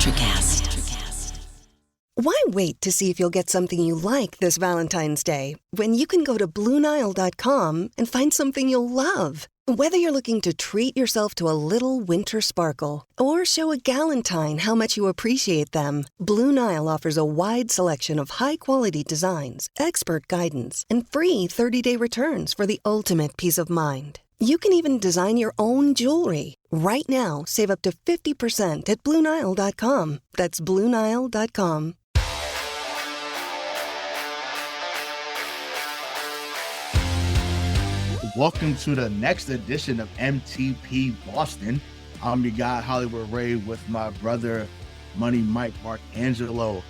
Electricast. Why wait to see if you'll get something you like this Valentine's Day when you can go to BlueNile.com and find something you'll love? Whether you're looking to treat yourself to a little winter sparkle or show a galentine how much you appreciate them, Blue Nile offers a wide selection of high-quality designs, expert guidance, and free 30-day returns for the ultimate peace of mind. You can even design your own jewelry. Right now, save up to 50% at BlueNile.com. That's BlueNile.com. Welcome to the next edition of MTP Boston. I'm your guy, Hollywood Ray, with my brother, Money Mike Marcangelo.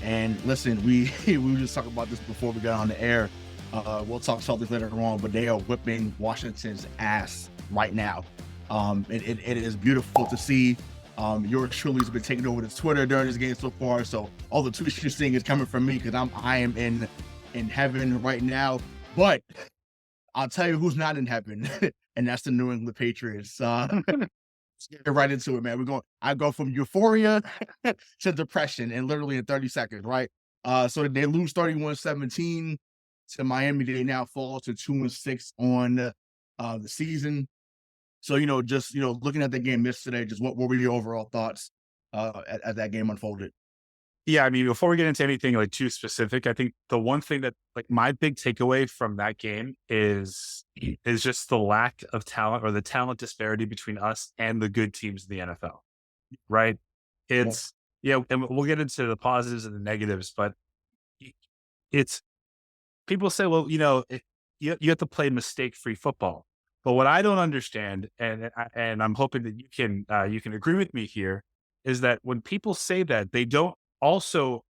And listen, we were just talking about this before we got on the air. We'll talk Celtics later on, but they are whipping Washington's ass right now. It is beautiful to see. Yours truly has been taking over the Twitter during this game so far. So all the tweets you're seeing is coming from me because I am in heaven right now. But I'll tell you who's not in heaven, and that's the New England Patriots. Let's get right into it, man. I go from euphoria to depression in literally 30 seconds, right? So they lose 31-17 to Miami. They now fall to 2-6 on the season. So, looking at the game yesterday, just what were your overall thoughts as that game unfolded? Yeah, I mean, before we get into anything like too specific, I think the one thing that my big takeaway from that game is just the lack of talent or the talent disparity between us and the good teams in the NFL, right? It's, and we'll get into the positives and the negatives, but it's, people say, well, you have to play mistake-free football. But what I don't understand, and I'm hoping that you can agree with me here, is that when people say that, they don't also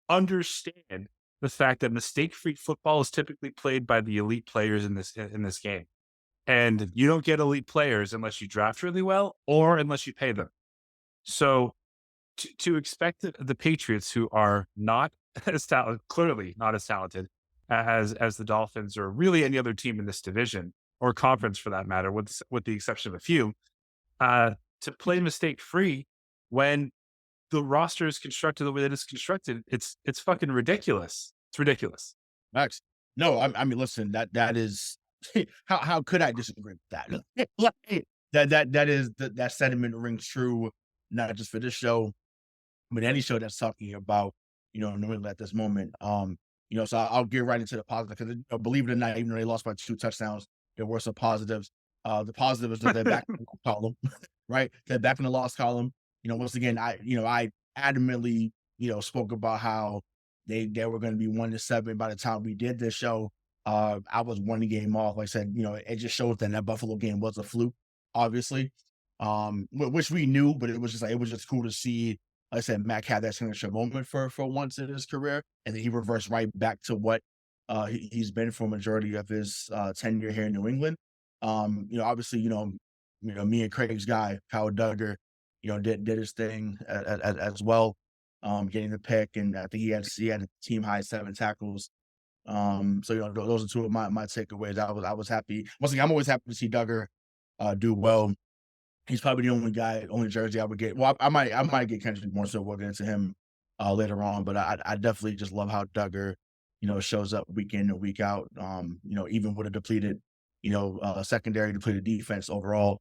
understand the fact that mistake-free football is typically played by the elite players in this game. And you don't get elite players unless you draft really well or unless you pay them. So to expect the Patriots, who are not as talented, clearly not as talented as the Dolphins or really any other team in this division or conference for that matter, with the exception of a few, to play mistake-free when the roster is constructed the way that it's constructed, it's fucking ridiculous. It's ridiculous. Max, no, I mean, listen, that is how could I disagree with that? that sentiment rings true, not just for this show, but any show that's talking about New England at this moment. So I'll get right into the positive because believe it or not, even though they lost by 2 touchdowns, there were some positives. The positive is that they're back in the column, right? They're back in the loss column. Once again, I adamantly, spoke about how they were going to be 1-7 by the time we did this show. I was 1 game off. Like I said, it just shows that Buffalo game was a fluke, obviously, which we knew, but it was just cool to see. Like I said, Mac had that signature moment for once in his career, and then he reversed right back to what he's been for a majority of his tenure here in New England. Obviously, me and Craig's guy, Kyle Duggar, did his thing as well, getting the pick, and I think he had a team high 7 tackles. So those are 2 of my takeaways. I was happy. Once again, I'm always happy to see Duggar do well. He's probably the only jersey I would get. Well, I might get Kendrick more, so we'll get into him later on. But I definitely just love how Duggar, shows up week in and week out. Even with a depleted, secondary, depleted defense overall,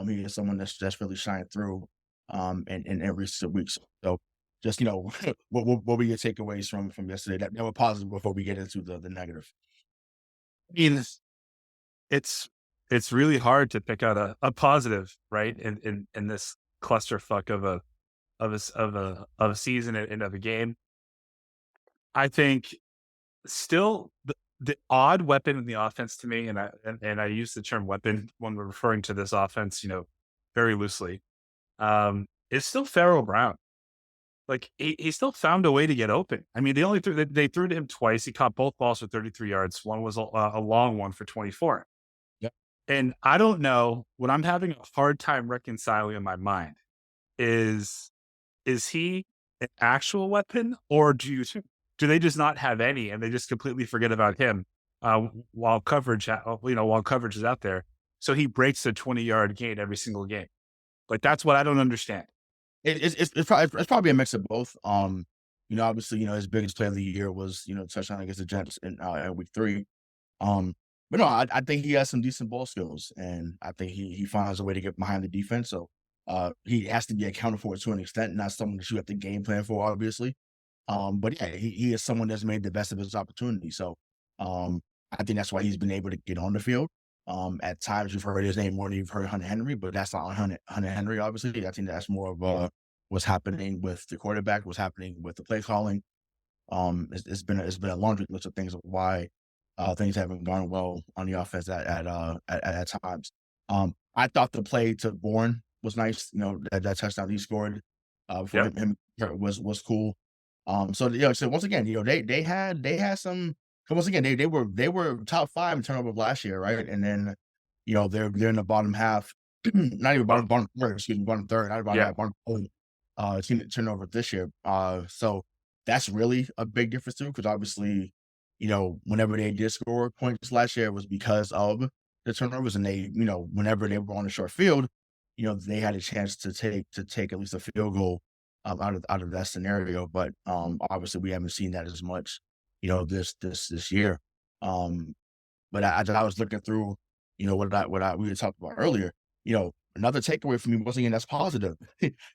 he is someone that's really shined through in recent weeks. So just, what were your takeaways from yesterday that were positive before we get into the negative? I mean, it's really hard to pick out a positive, right? In this clusterfuck of a season and of a game. I think still the odd weapon in the offense to me, and I use the term weapon when we're referring to this offense, very loosely, is still Pharaoh Brown. Like he still found a way to get open. I mean, they threw to him twice. He caught both balls for 33 yards. One was a long one for 24. Yep. And I don't know, what I'm having a hard time reconciling in my mind is he an actual weapon, or do they just not have any and they just completely forget about him while coverage is out there? So he breaks a 20-yard gain every single game. Like, that's what I don't understand. It's probably a mix of both. Obviously, his biggest play of the year was, touchdown against the Jets in week 3. But no, I think he has some decent ball skills, and I think he finds a way to get behind the defense. So he has to be accounted for to an extent, not someone that you have to game plan for, obviously. But yeah, he is someone that's made the best of his opportunity. So I think that's why he's been able to get on the field. At times you've heard his name more than you've heard Hunter Henry, but that's not Hunter Henry, obviously. I think that's more of what's happening with the quarterback, what's happening with the play calling. It's been a laundry list of things of why things haven't gone well on the offense at times. I thought the play to Bourne was nice. That touchdown he scored before him was cool. So once again, they had some. Once again, they were top 5 in turnover last year, right? And then, they're in the bottom half, not even bottom third, excuse me, bottom third, not bottom half, bottom third, team turnover this year. So that's really a big difference too, because obviously, whenever they did score points last year, it was because of the turnovers, and they, whenever they were on the short field, they had a chance to take at least a field goal out of that scenario. But obviously, we haven't seen that as much, this year. But I was looking through, what we were talking about earlier. Another takeaway from me, once again, that's positive.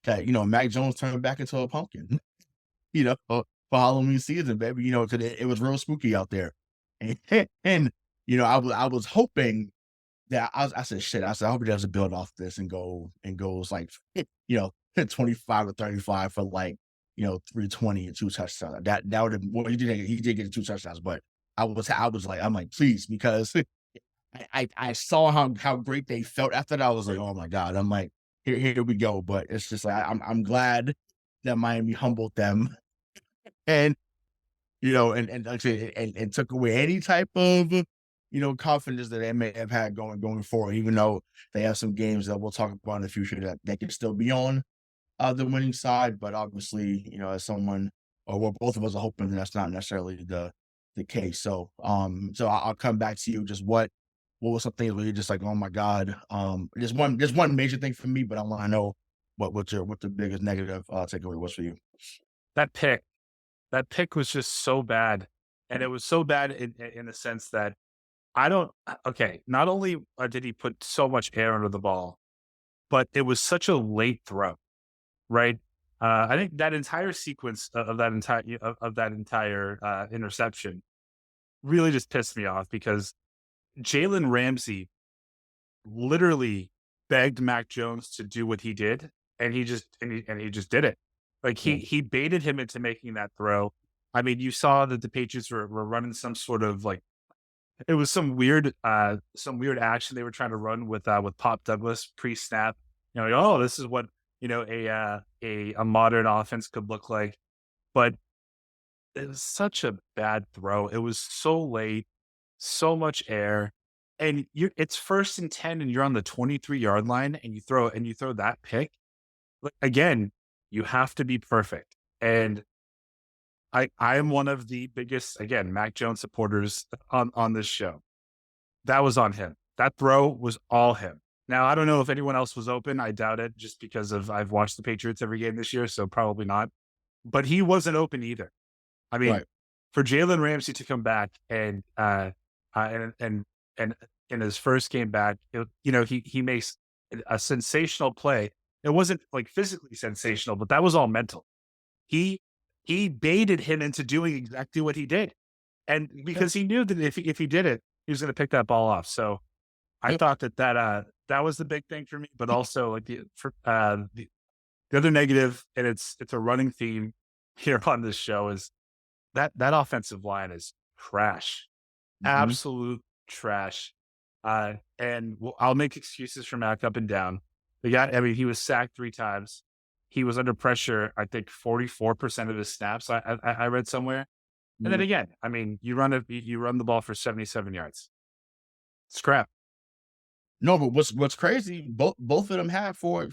That Mac Jones turned back into a pumpkin. For Halloween season, baby. Cause it was real spooky out there, and I was hoping that I said, shit. I said, I hope he doesn't build off this and goes like 25 or 35 for like 320 and 2 touchdowns. That would have, well, he did get 2 touchdowns, but I was like, I'm like, please, because I saw how great they felt after that. I was like, oh my God. I'm like, here we go. But it's just like I'm glad that Miami humbled them and and took away any type of confidence that they may have had going forward, even though they have some games that we'll talk about in the future that they can still be on the winning side. But obviously, as someone, or what both of us are hoping, that's not necessarily the case. So I'll come back to you. Just what were some things where you're just like, oh my God, there's one major thing for me, but I want to know what the biggest negative takeaway was for you. That pick was just so bad, and it was so bad in the sense that not only did he put so much air under the ball, but it was such a late throw, right? I think that entire sequence of that entire interception really just pissed me off, because Jaylen Ramsey literally begged Mac Jones to do what he did, and he just did it. Like he baited him into making that throw. I mean, you saw that the Patriots were running some sort of like, it was some weird action they were trying to run with Pop Douglas pre-snap. This is what a modern offense could look like. But it was such a bad throw. It was so late, so much air, and it's 1st and 10, and you're on the 23-yard line, and you throw that pick. Again, you have to be perfect, and I am one of the biggest, again, Mac Jones supporters on this show. That was on him. That throw was all him. Now, I don't know if anyone else was open. I doubt it, just because I've watched the Patriots every game this year, so probably not. But he wasn't open either. I mean, right. For Jaylen Ramsey to come back and in his first game back, he makes a sensational play. It wasn't like physically sensational, but that was all mental. He baited him into doing exactly what he did, and because he knew that if he did it, he was going to pick that ball off. So I thought that was the big thing for me. But also, like the other negative, and it's a running theme here on this show, is that offensive line is trash, absolute trash. And I'll make excuses for Mac up and down. He was sacked 3 times. He was under pressure, I think 44% of his snaps, I read somewhere. And then again, I mean, you run the ball for 77 yards. It's crap. No, but what's crazy, both of them have 4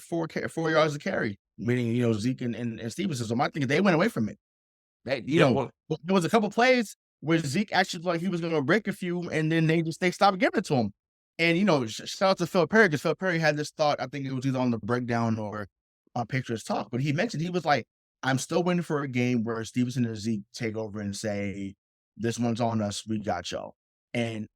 yards to carry, meaning, Zeke and Stevenson. So my thing is they went away from it. There was a couple plays where Zeke actually like he was going to break a few, and then they stopped giving it to him. And, shout out to Phil Perry, because Phil Perry had this thought, I think it was either on the breakdown or Patriots Talk, but he mentioned, he was like, I'm still waiting for a game where Stevenson and Zeke take over and say, this one's on us, we got y'all. And,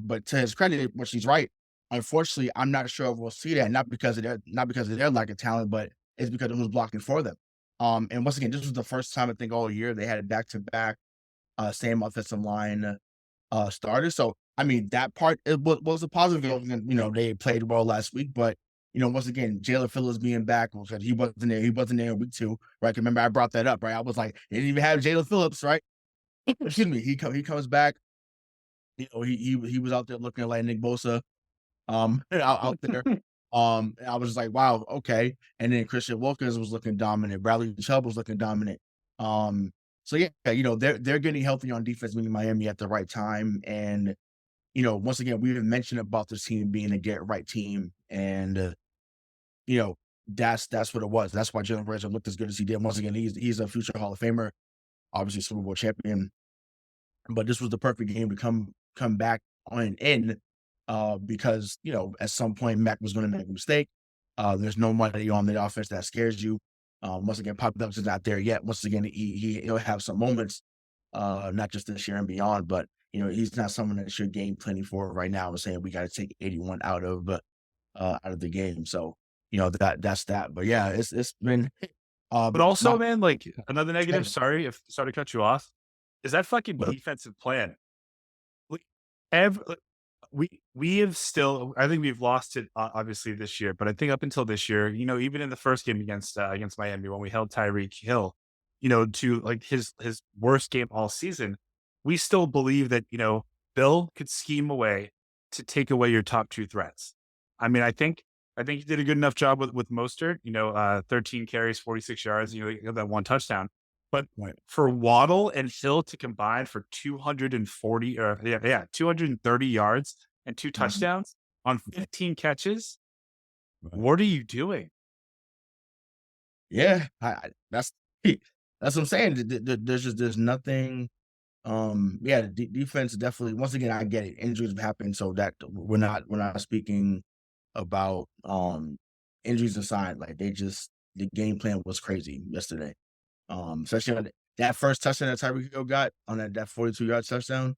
but to his credit, which he's right, unfortunately, I'm not sure if we'll see that, not because of their lack of talent, but it's because it was blocking for them. And once again, this was the first time I think all year they had a back-to-back same offensive line starters. So, I mean, that part was a positive. They played well last week, but once again, Jalen Phillips being back, because he wasn't there. He wasn't there in week 2, right? Remember, I brought that up, right? I was like, they didn't even have Jalen Phillips, right? Excuse me. He comes back. He was out there looking like Nick Bosa, out there. I was just like, wow, okay. And then Christian Wilkins was looking dominant. Bradley Chubb was looking dominant. So yeah, they're getting healthy on defense, meaning Miami at the right time. And once again, we even mentioned about this team being a get right team, and that's what it was. That's why Jalen Ramsey looked as good as he did. Once again, he's a future Hall of Famer, obviously Super Bowl champion. But this was the perfect game to come back on in, because at some point Mac was going to make a mistake. There's no money on the offense that scares you. Once again, Pop Dunks is not there yet. Once again, he'll have some moments, not just this year and beyond, but he's not someone that you're game planning for right now and saying we got to take 81 out of the game. So that's that. But yeah, it's been. But also, man, like another negative. Sorry to cut you off. Is that fucking defensive plan? We have still. I think we've lost it obviously this year, but I think up until this year, even in the first game against Miami when we held Tyreek Hill, to like his worst game all season, we still believe that Bill could scheme a way to take away your top 2 threats. I mean, I think he did a good enough job with Mostert. 13 carries, 46 yards. He got that 1 touchdown. But for Waddle and Hill to combine for 230 yards and 2 touchdowns on 15 catches, what are you doing? Yeah, that's what I'm saying. There's nothing. The defense definitely. Once again, I get it. Injuries have happened, so that we're not speaking about injuries aside. Like the game plan was crazy yesterday. Especially on that first touchdown that Tyreek Hill got on that 42-yard touchdown.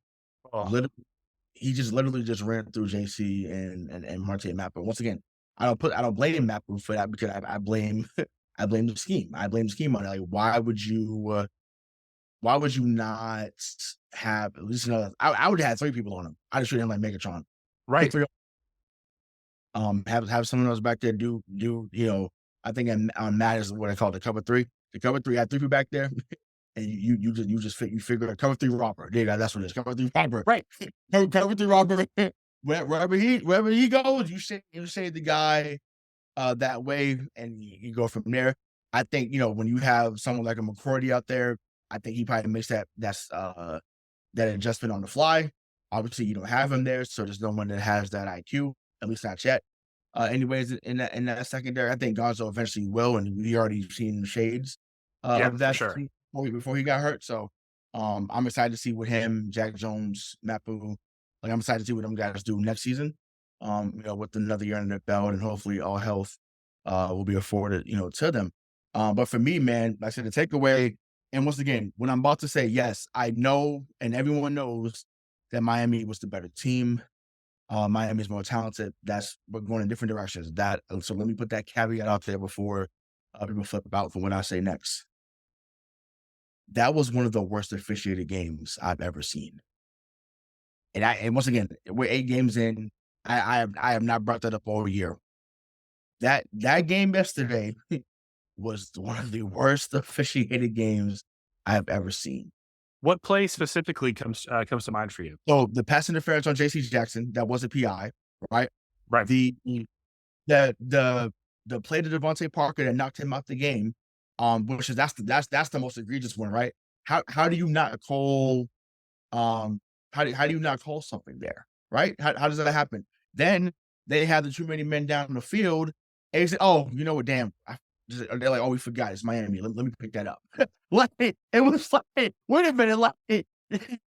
He literally just ran through JC and Marte Mapper. Once again, I don't blame Mapper for that, because I blame the scheme. I blame the scheme on it. Like, why would you not have at least another? I would have had 3 people on him. I just treat him like Megatron, right? Have someone else back there do I think on Matt is what I call the cover 3. The cover 3 had 3 people back there, and you figure a cover 3 robber. There you go. That's what it is. Cover 3 robber. Right. Cover 3 robber. Wherever he goes, you say the guy that way, and you go from there. I think when you have someone like a McCourty out there, I think he probably makes that adjustment on the fly. Obviously, you don't have him there, so there's no one that has that IQ, at least not yet. Anyways, in that secondary, I think Gonzo eventually will, and we already seen shades of that sure. before he got hurt. So I'm excited to see what him, Jack Jones, Mapu, I'm excited to see what them guys do next season. With another year under their belt, and hopefully all health will be afforded, to them. But for me, man, like I said, the takeaway, and once again, when I'm about to say yes, I know, and everyone knows that Miami was the better team. Miami's more talented. We're going in different directions. So let me put that caveat out there before people flip out for what I say next. That was one of the worst officiated games I've ever seen. And once again, we're 8 games in. I have not brought that up all year. That game yesterday was one of the worst officiated games I've ever seen. What play specifically comes to mind for you? So the pass interference on J.C. Jackson, that was a PI, right? Right. The play to Devontae Parker that knocked him out the game, which is that's the most egregious one, right? How do you not call how do you not call something there, right? How does that happen? Then they had the too many men down in the field, and they said, "Oh, you know what? Damn." They're like, "Oh, we forgot. It's Miami. Let me pick that up." It was like, wait a minute, if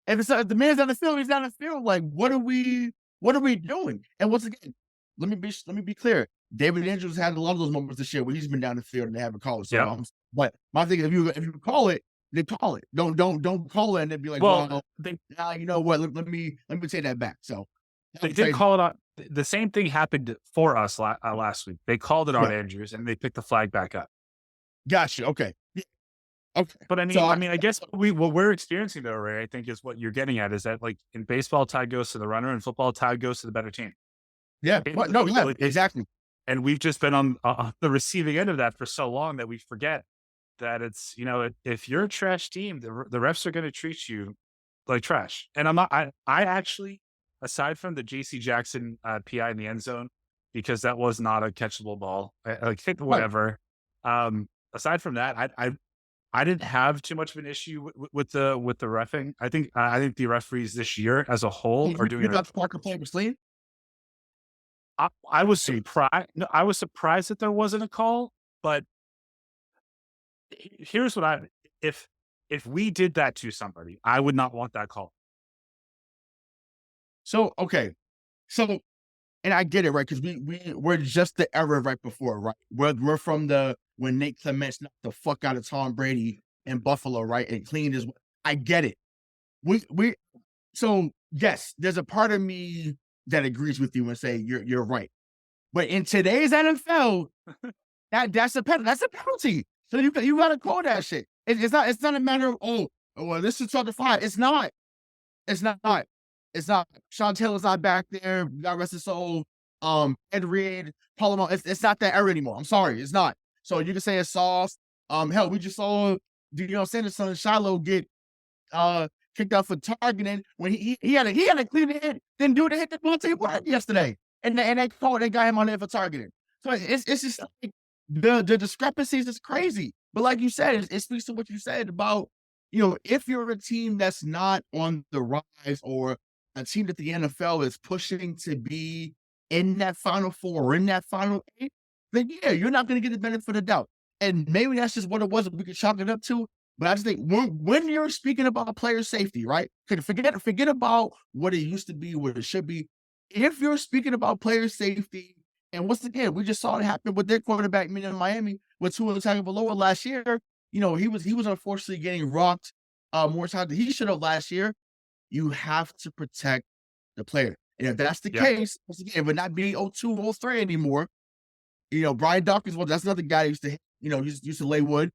the man's on the field, he's on the field. Like, what are we doing? And once again, let me be clear. David Andrews had a lot of those moments this year where he's been down the field and they haven't called it. So, Yeah. but my thing, if you call it, they call it. Don't call it and then be like, Well, you know what? Let me take that back. So they did call it on. The same thing happened for us last week. They called it on Right. Andrews and they picked the flag back up. Gotcha. Okay. Yeah. Okay. But I mean, I guess what we're experiencing though, Ray, I think is what you're getting at is that like in baseball, tide goes to the runner, and football, tide goes to the better team. Yeah. Exactly. And we've just been on the receiving end of that for so long that we forget that it's, if you're a trash team, the refs are going to treat you like trash. And I actually, aside from the JC Jackson PI in the end zone, because that was not a catchable ball, whatever. Right. Aside from that, I didn't have too much of an issue with the reffing. I think the referees this year as a whole are doing. You got the Parker play was clean? I was surprised. No, I was surprised that there wasn't a call. But here's what if we did that to somebody, I would not want that call. So okay, and I get it, right? Because we're just the era right before, right? We're from when Nate Clements knocked the fuck out of Tom Brady in Buffalo, right? And cleaned his. I get it. So yes, there's a part of me that agrees with you and say you're right. But in today's NFL, that's a penalty. So you gotta call that shit. It's not a matter of this is 12-5. It's not. Sean Taylor's not back there. God rest his soul. Ed Reed, Palomar. It's not that era anymore. I'm sorry, it's not. So you can say it's soft. Hell, we just saw Sanderson and Shiloh get kicked out for targeting when he had a clean hit, then do the hit that Monte Ward yesterday, and they got him on there for targeting. So it's just like the discrepancies is crazy. But like you said, it speaks to what you said about if you're a team that's not on the rise or a team that the NFL is pushing to be in that Final Four or in that Final Eight, then yeah, you're not going to get the benefit of the doubt. And maybe that's just what it was. We could chalk it up to. But I just think when you're speaking about player safety, right? Forget about what it used to be, what it should be. If you're speaking about player safety, and once again, we just saw it happen with their quarterback in Miami with Tua Tagovailoa last year. He was unfortunately getting rocked more times than he should have last year. You have to protect the player. And if that's the case, it would not be 02, 03 anymore. Brian Dawkins, that's another guy who used to, used to lay wood.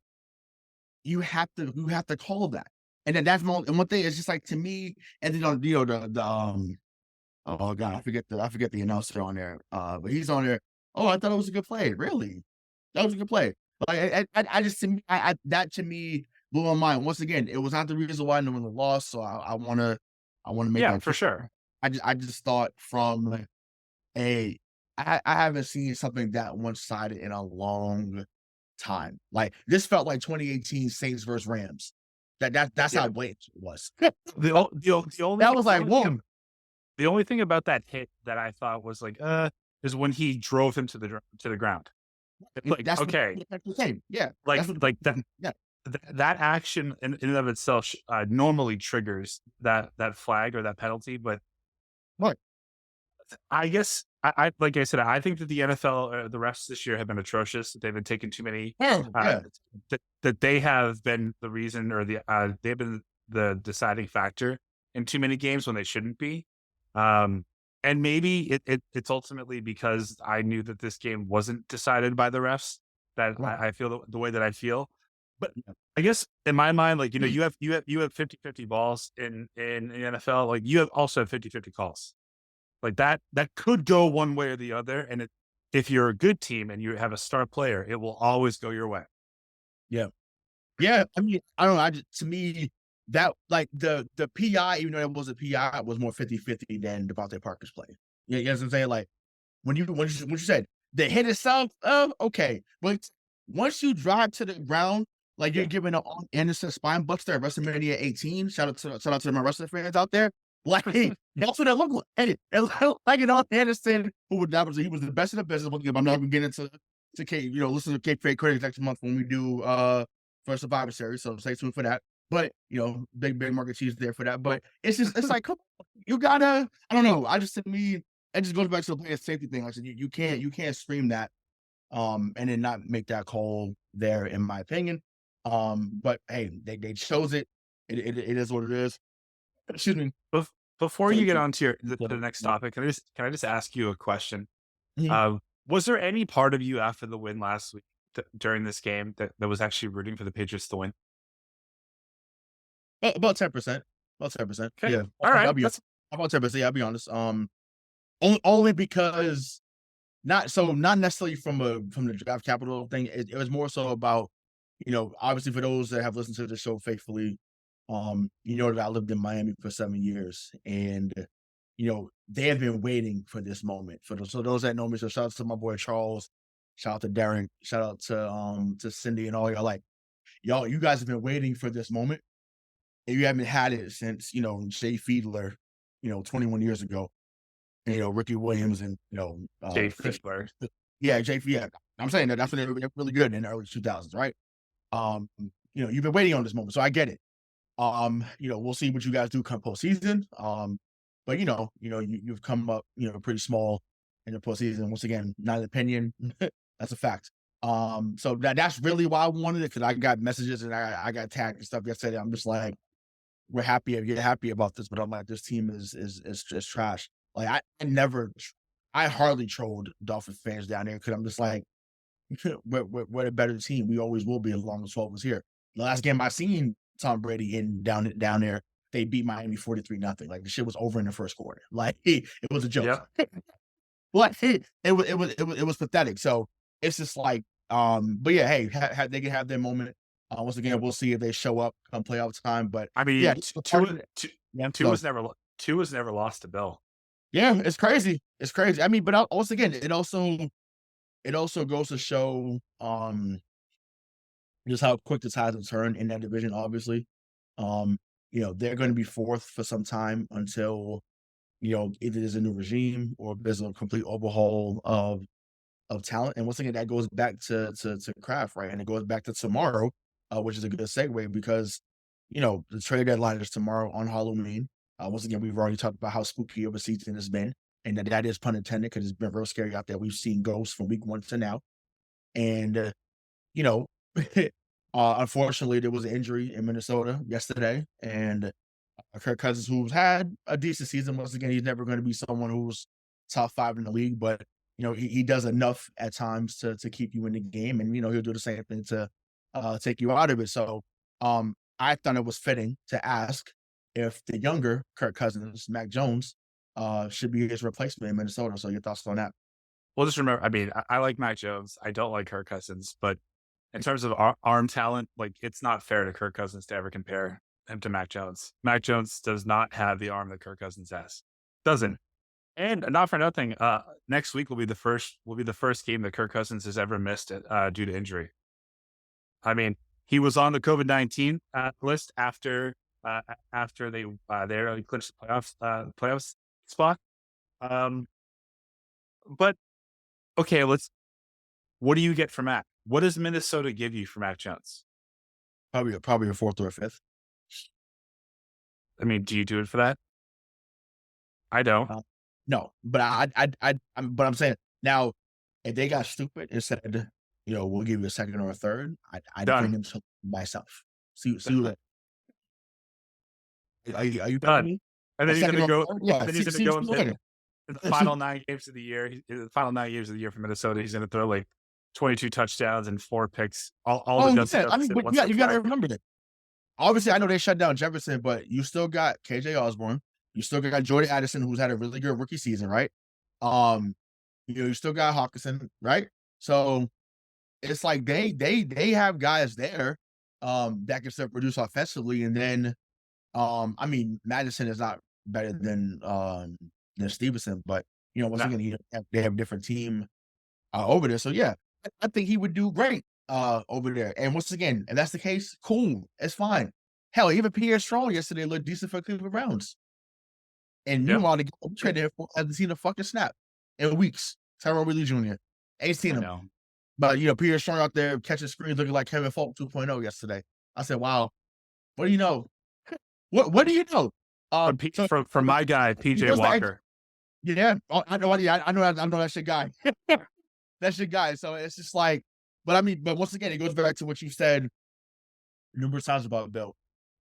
You have to call that. And then that's one thing. It's just like, to me, and then oh God, I forget the announcer on there. But he's on there. Oh, I thought it was a good play. Really? That was a good play. Like that to me blew my mind. Once again, it was not the reason why no one lost. So I want to make that for sure. I just thought from I haven't seen something that one-sided in a long time. Like this felt like 2018 Saints versus Rams. That's how blatant it was. The only that was like, whoa. The only thing about that hit that I thought was like, is when he drove him to the ground. Like, that's okay, the same. Yeah, like that. Yeah. That action in and of itself normally triggers that flag or that penalty, but what? I guess I like I said, I think that the NFL, the refs this year have been atrocious. They've been taking too many. That they have been the reason, or they've been the deciding factor in too many games when they shouldn't be. And maybe it's ultimately because I knew that this game wasn't decided by the refs that I feel the way that I feel. But I guess in my mind, like, you have 50-50 balls in the NFL. Like you also have 50-50 calls. Like that could go one way or the other. And if you're a good team and you have a star player, it will always go your way. Yeah. Yeah. I mean, I don't know. To me, that like the PI, even though it was a PI, was more 50-50 than Devontae Parker's play. You know what I'm saying? Like when you said the hit itself, okay. But once you drive to the ground, like you're giving an Anderson spine buster at WrestleMania 18. Shout out to my wrestling fans out there. Like that's what it looked like. It looked like an Anderson who he was the best in the business. I'm not gonna get into Kate, listen to Kate Fake Critics next month when we do for Survivor Series. So stay tuned for that. But big market cheese there for that. But it's like, come on, you gotta. I don't know. To me, it just goes back to the player safety thing. Like I said, you can't scream that, and then not make that call there, in my opinion. But hey, they chose it. It is what it is. Excuse me. Before you get on to the Yeah. next topic, can I just ask you a question? Mhm. Was there any part of you after the win last week during this game that was actually rooting for the Patriots to win? About 10%. About 10%. Okay. Yeah. All right. I'll be about 10%. Yeah, I'll be honest. Only because not necessarily from the draft capital thing. It was more so about, obviously for those that have listened to the show faithfully, that I lived in Miami for 7 years, and they have been waiting for this moment. So those that know me, so shout out to my boy Charles, shout out to Darren, shout out to Cindy and all y'all. Like, you guys have been waiting for this moment, and you haven't had it since Jay Fiedler, 21 years ago, and Ricky Williams, and Jay Fiedler. yeah, yeah. I'm saying that's when they were really good in the early 2000s, right? You've been waiting on this moment, so I get it. We'll see what you guys do come postseason. But you've come up, pretty small in the postseason. Once again, not an opinion. That's a fact. So that's really why I wanted it, because I got messages and I got tagged and stuff yesterday. I'm just like, we're happy, you're happy about this, but I'm like, this team is trash. Like I hardly trolled Dolphins fans down there, because I'm just like, we're a better team. We always will be as long as 12 was here. The last game I seen Tom Brady down there, they beat Miami 43-0. Like, the shit was over in the first quarter. Like, it was a joke. Yep. But it was pathetic. So it's just like, but yeah, hey, they can have their moment. Once again, we'll see if they show up come playoff time. But I mean, yeah, two was never lost to Bill. Yeah, it's crazy. It's crazy. I mean, but once again, it also goes to show just how quick the tides will turn in that division. Obviously, they're going to be fourth for some time until either there's a new regime or there's a complete overhaul of talent. And once again, that goes back to Kraft, right? And it goes back to tomorrow, which is a good segue, because the trade deadline is tomorrow on Halloween. Once again, we've already talked about how spooky of a season has been, and that is pun intended, because it's been real scary out there. We've seen ghosts from week 1 to now, and unfortunately, there was an injury in Minnesota yesterday, and Kirk Cousins, who's had a decent season, once again, he's never going to be someone who's top 5 in the league, but he does enough at times to keep you in the game, and he'll do the same thing to take you out of it. So I thought it was fitting to ask if the younger Kirk Cousins, Mac Jones, should be his replacement in Minnesota. So your thoughts on that? Well, just remember, I mean, I like Mac Jones. I don't like Kirk Cousins, but in terms of arm talent, like, it's not fair to Kirk Cousins to ever compare him to Mac Jones. Mac Jones does not have the arm that Kirk Cousins has. Doesn't. And not for nothing, next week will be the first game that Kirk Cousins has ever missed due to injury. I mean, he was on the COVID-19 list after they clinched the playoffs spot. But okay, what do you get for Mac? What does Minnesota give you for Mac Jones? Probably a 4th or a 5th. I mean, do you do it for that? I don't. No, but I'm saying now, if they got stupid and said, we'll give you a 2nd or a 3rd, I'd bring him to myself. See what. Are you done? Me? And then he's going to go. Yeah, then he's going to go in the final 9 games of the year. The final 9 games of the year for Minnesota, he's going to throw like 22 touchdowns and 4 picks. All the yeah. I mean, but you got to remember that. Obviously, I know they shut down Jefferson, but you still got KJ Osborne. You still got Jordan Addison, who's had a really good rookie season, right? You still got Hawkinson, right? So it's like they have guys there that can still produce offensively. And then I mean, Madison is not better than Stevenson, but once again, they have a different team over there. So yeah, I think he would do great over there. And once again, if that's the case, cool, it's fine. Hell, even Pierre Strong yesterday looked decent for Cleveland Browns. And meanwhile, the guy traded him hasn't seen a fucking snap in weeks. Tyrone Willie Jr. Ain't seen him. But Pierre Strong out there catching screens looking like Kevin Falk 2.0 yesterday. I said, wow, what do you know? What do you know? From my guy, PJ Walker. Yeah, I know. I know. I know that's your guy. That's your guy. So it's just like, but once again, it goes back to what you said numerous times about Bill.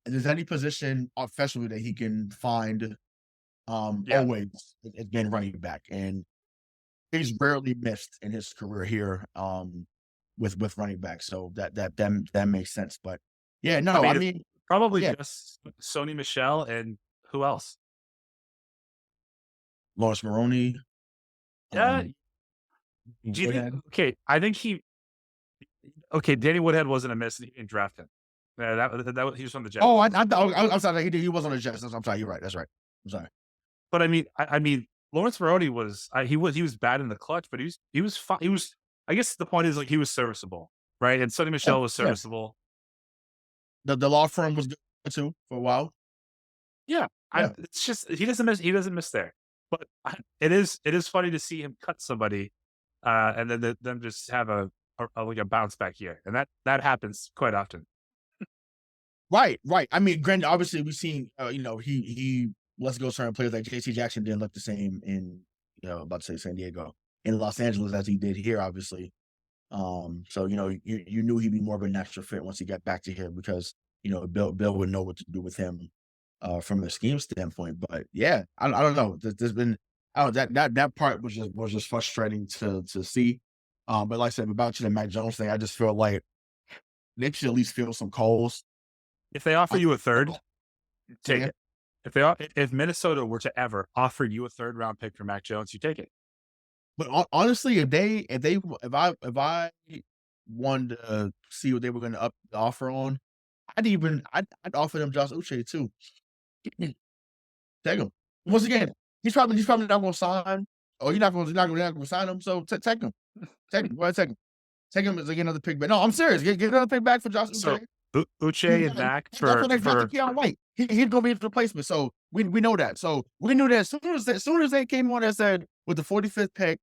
If there's any position offensively that he can find, Yeah. always it's been running back, and he's rarely missed in his career here, with running back. So that makes sense. But yeah, no, I mean, probably yeah, just Sony Michel and who else? Lawrence Maroney, Yeah. um, Do you think? Woodhead. Okay, I think Okay, Danny Woodhead wasn't a miss. And he didn't draft him. He was from the Jets. Oh, I'm sorry. He was on the Jets. I'm sorry. You're right. That's right. I'm sorry. But I mean, Lawrence Maroney was he was bad in the clutch, but he was fine. He was. I guess the point is like he was serviceable, right? And Sonny Yeah, Michel was yeah. serviceable. The law firm was good too for a while. Yeah, Yeah. it's just he doesn't miss. He doesn't miss there. But it is funny to see him cut somebody, and then them just have like a bounce back year, and that happens quite often. Right. I mean, granted, obviously we've seen, he lets go certain players like JC Jackson didn't look the same in, about to say San Diego, in Los Angeles as he did here, obviously. So you knew he'd be more of a natural fit once he got back to here because Bill would know what to do with him, from a scheme standpoint. But yeah, I don't know. There's been that part was just frustrating to see. But like I said about the Mac Jones thing, I just feel like they should at least feel some calls. If they offer you a third, take Yeah. it. If Minnesota were to ever offer you a third round pick for Mac Jones, you take it. But honestly, if I wanted to see what they were going to up the offer on, I'd offer them Josh Uche too. Take him. Once again, he's probably not going to sign, or you're not going to sign him. So take him. Take him. Go ahead, take him. Take him as another pick back. No, I'm serious. Get another pick back for Josh So Uche. Uche and Mac That's what they for drafted Keon White. He's going to be his replacement. So we know that. So we knew that as soon as they came on and said with the 45th pick,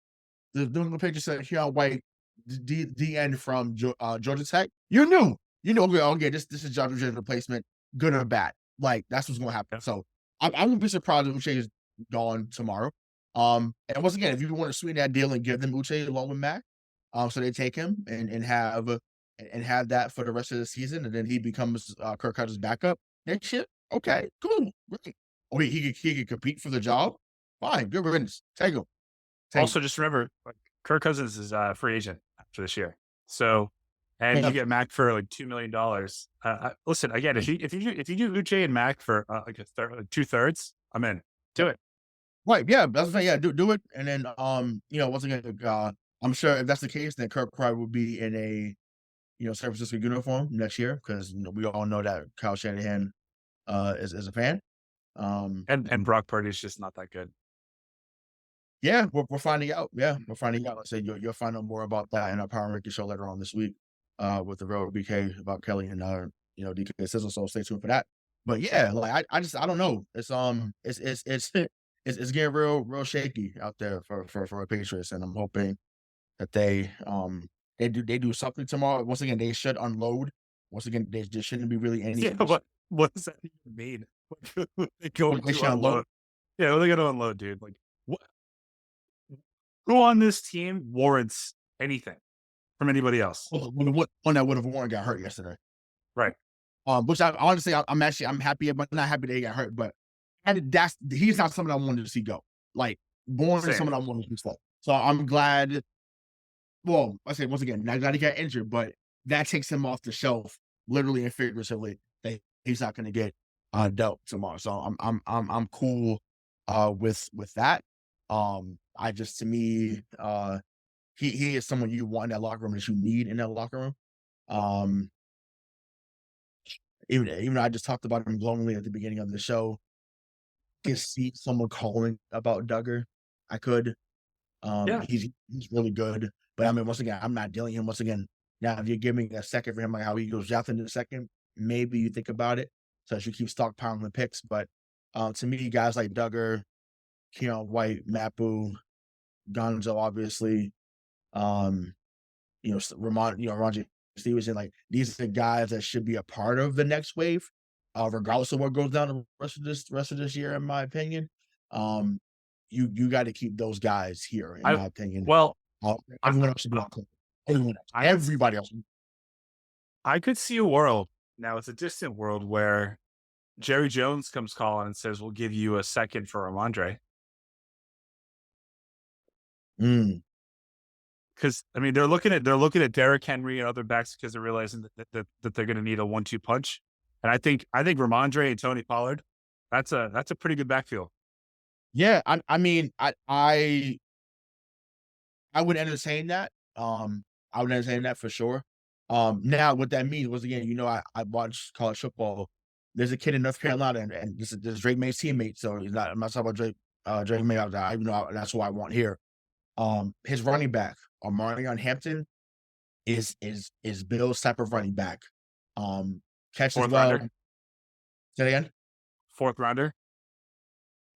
the New England Patriots said Keon White, the end from Georgia Tech. You knew, okay, this is Josh Uche's replacement, good or bad. Like that's what's going to happen. So I'm going to be surprised if Uche is gone tomorrow. And once again, if you want to sweeten that deal and give them Uche along with Mac, so they take him and have that for the rest of the season, and then he becomes Kirk Cousins' backup. That shit, okay, cool, great. Or he could compete for the job. Fine, good riddance. Take him. Also, just remember, like, Kirk Cousins is a free agent after this year. So, and you get Mac for like $2 million. Listen, again, if you do Uche and Mac for like 2/3, I'm in. Do it. Right, yeah, that's what I'm saying. Yeah, do it, and then once again, I'm sure if that's the case, then Kirk probably will be in a San Francisco uniform next year because we all know that Kyle Shanahan is a fan. And Brock Purdy is just not that good. Yeah, we're finding out. Yeah, we're finding out. Like I said, you'll find out more about that in our Power Ranking show later on this week, with the real BK about Kelly and DK Sizzle. So stay tuned for that. But yeah, like I don't know. It's it's getting real shaky out there for our Patriots, and I'm hoping that they do something tomorrow. Once again, they should unload. Once again, there shouldn't be really any. Yeah, what does that even mean? They go They to should unload. Yeah, what are they going to unload, dude? Like, what? Who on this team warrants anything from anybody else? What one that would have worn got hurt yesterday, Right. Which I'm happy, but not happy that he got hurt. But he's not someone I wanted to see go. Like Bourne is someone I wanted to see go. So I'm glad. Well, I say once again, not glad he got injured, but that takes him off the shelf, literally and figuratively. That he's not going to get dealt tomorrow. So I'm cool with that. To me, he is someone you want in that locker room that you need in that locker room. Even though I just talked about him glowingly at the beginning of the show, I can see someone calling about Duggar. I could. Yeah. He's really good. But I mean, once again, I'm not dealing him. Once again, now if you're giving a second for him, like how he goes drafted in the second, maybe you think about it. So as you keep stockpiling the picks. But to me, guys like Duggar, Keon White, Mapu, Gonzo, obviously, Ramon, Ramondre Stevenson, like these are the guys that should be a part of the next wave, regardless of what goes down the rest of this year, in my opinion. you got to keep those guys here, in my opinion. Well, everyone else should be on clear. Everybody else. I could see a world. Now, it's a distant world where Jerry Jones comes calling and says, "We'll give you a second for Ramondre." Because I mean, they're looking at Derrick Henry and other backs because they're realizing that they're going to need a 1-2 punch. And I think Ramondre and Tony Pollard, that's a pretty good backfield. Yeah, I mean, I would entertain that. I would entertain that for sure. Now what that means was, again, I watched college football. There's a kid in North Carolina, and this is Drake May's teammate. So I'm not talking about Drake May. That's who I want here. His running back, Omarion Hampton, is Bill's type of running back. Catches Fourth well. rounder. Say it again. Fourth rounder.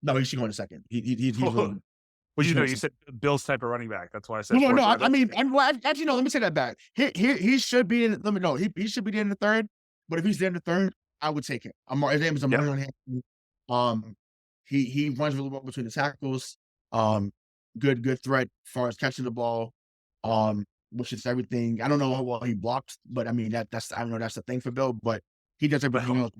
No, he should go in a second. He's really. Well, you said Bill's type of running back. That's why I said. No. I mean, actually, no. Let me say that back. He should be in. Let me know. He should be there in the third. But if he's there in the third, I would take him. His name is Omarion Hampton. He runs really well between the tackles. Good threat as far as catching the ball. Which is everything. I don't know how well he blocks, but I mean that's I don't know, that's the thing for Bill, but he does everything else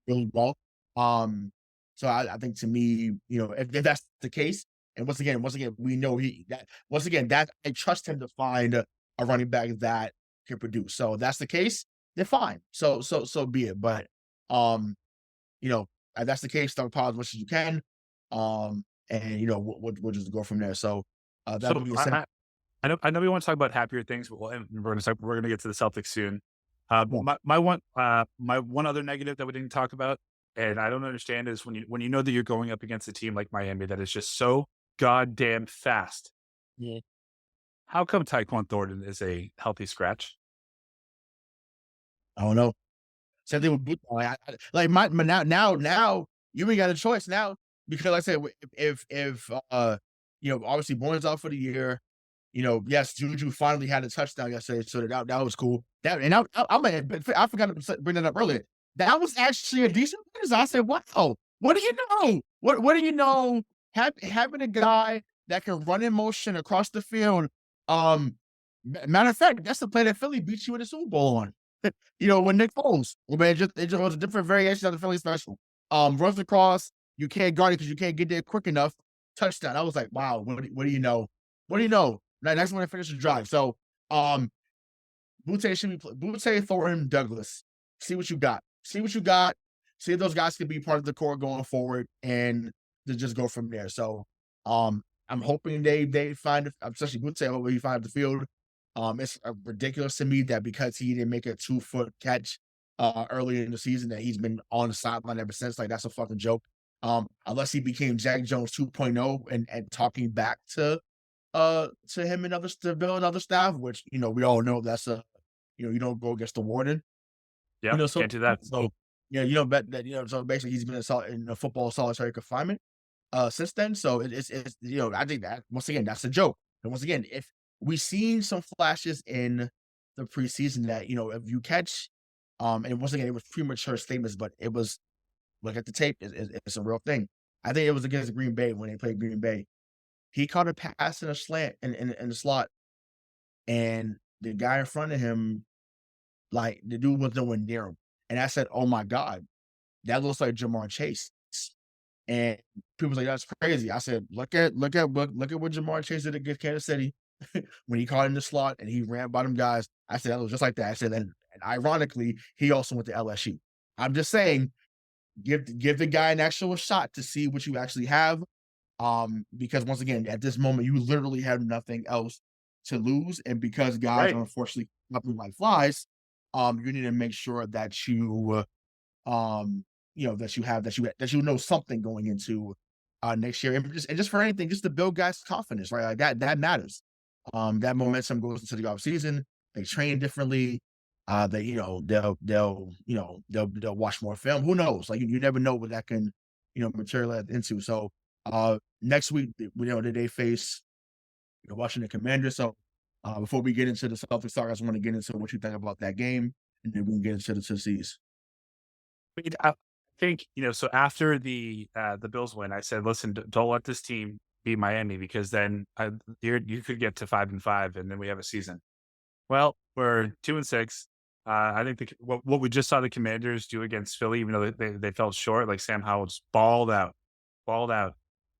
really well. So I think, to me, if that's the case, and once again, we know that I trust him to find a running back that can produce. So if that's the case, then fine. So be it. But if that's the case, start pause as much as you can. And we'll just go from there. So that would be I know we want to talk about happier things, but we're going to get to the Celtics soon. My one other negative that we didn't talk about, and I don't understand, is when you know that you're going up against a team like Miami that is just so goddamn fast. Yeah. How come Tyquan Thornton is a healthy scratch? I don't know. Same thing with Buchanan. Now you ain't got a choice now, because, like I said, if obviously Bourne's out for the year. Yes, Juju finally had a touchdown yesterday, so that was cool. I forgot to bring that up earlier. That was actually a decent win. I said, wow, what do you know? What do you know? Having a guy that can run in motion across the field. Matter of fact, that's the play that Philly beat you in the Super Bowl on. When Nick Foles, it just was a different variation of the Philly special. Runs across, you can't guard it because you can't get there quick enough. Touchdown. I was like, wow, what do you know? What do you know? Next one to finish the drive. So, Butte should be Butte, Thornton, Douglas. See what you got. See if those guys can be part of the core going forward, and to just go from there. So, I'm hoping they find, especially Butte, I hope he finds the field. It's ridiculous to me that because he didn't make a 2-foot catch earlier in the season, that he's been on the sideline ever since. Like, that's a fucking joke. Unless he became Jack Jones 2.0 and talking back to him and Bill and other staff, which we all know that's you don't go against the warden. Yeah, can't do that. So bet that so basically he's been in a football solitary confinement since then. So it's I think that once again that's a joke. And once again, if we've seen some flashes in the preseason that if you catch and once again it was premature statements, but it was, look at the tape, it's a real thing. I think it was against Green Bay when they played Green Bay. He caught a pass in a slant in the slot, and the guy in front of him, like, the dude was nowhere near him. And I said, "Oh my God, that looks like Jamar Chase." And people was like, "That's crazy." I said, "Look at what Jamar Chase did against Kansas City when he caught in the slot and he ran by them guys." I said, "That was just like that." I said, and ironically, he also went to LSU. I'm just saying, give the guy an actual shot to see what you actually have. Because once again, at this moment, you literally have nothing else to lose, and because guys are unfortunately dropping like flies, you need to make sure that you that you know something going into next year, and just for anything, just to build guys' confidence, right? Like that matters. That momentum goes into the off season. They train differently. They'll watch more film. Who knows? Like you never know what that can materialize into. So. Next week, they face the Washington Commanders. So, before we get into the Celtics talk, I just want to get into what you think about that game, and then we can get into the Seas. I think so after the Bills win, I said, listen, don't let this team beat Miami, because then you could get to 5-5 and then we have a season. Well, we're 2-6. I think what we just saw the Commanders do against Philly, even though they fell short, like Sam Howell just balled out.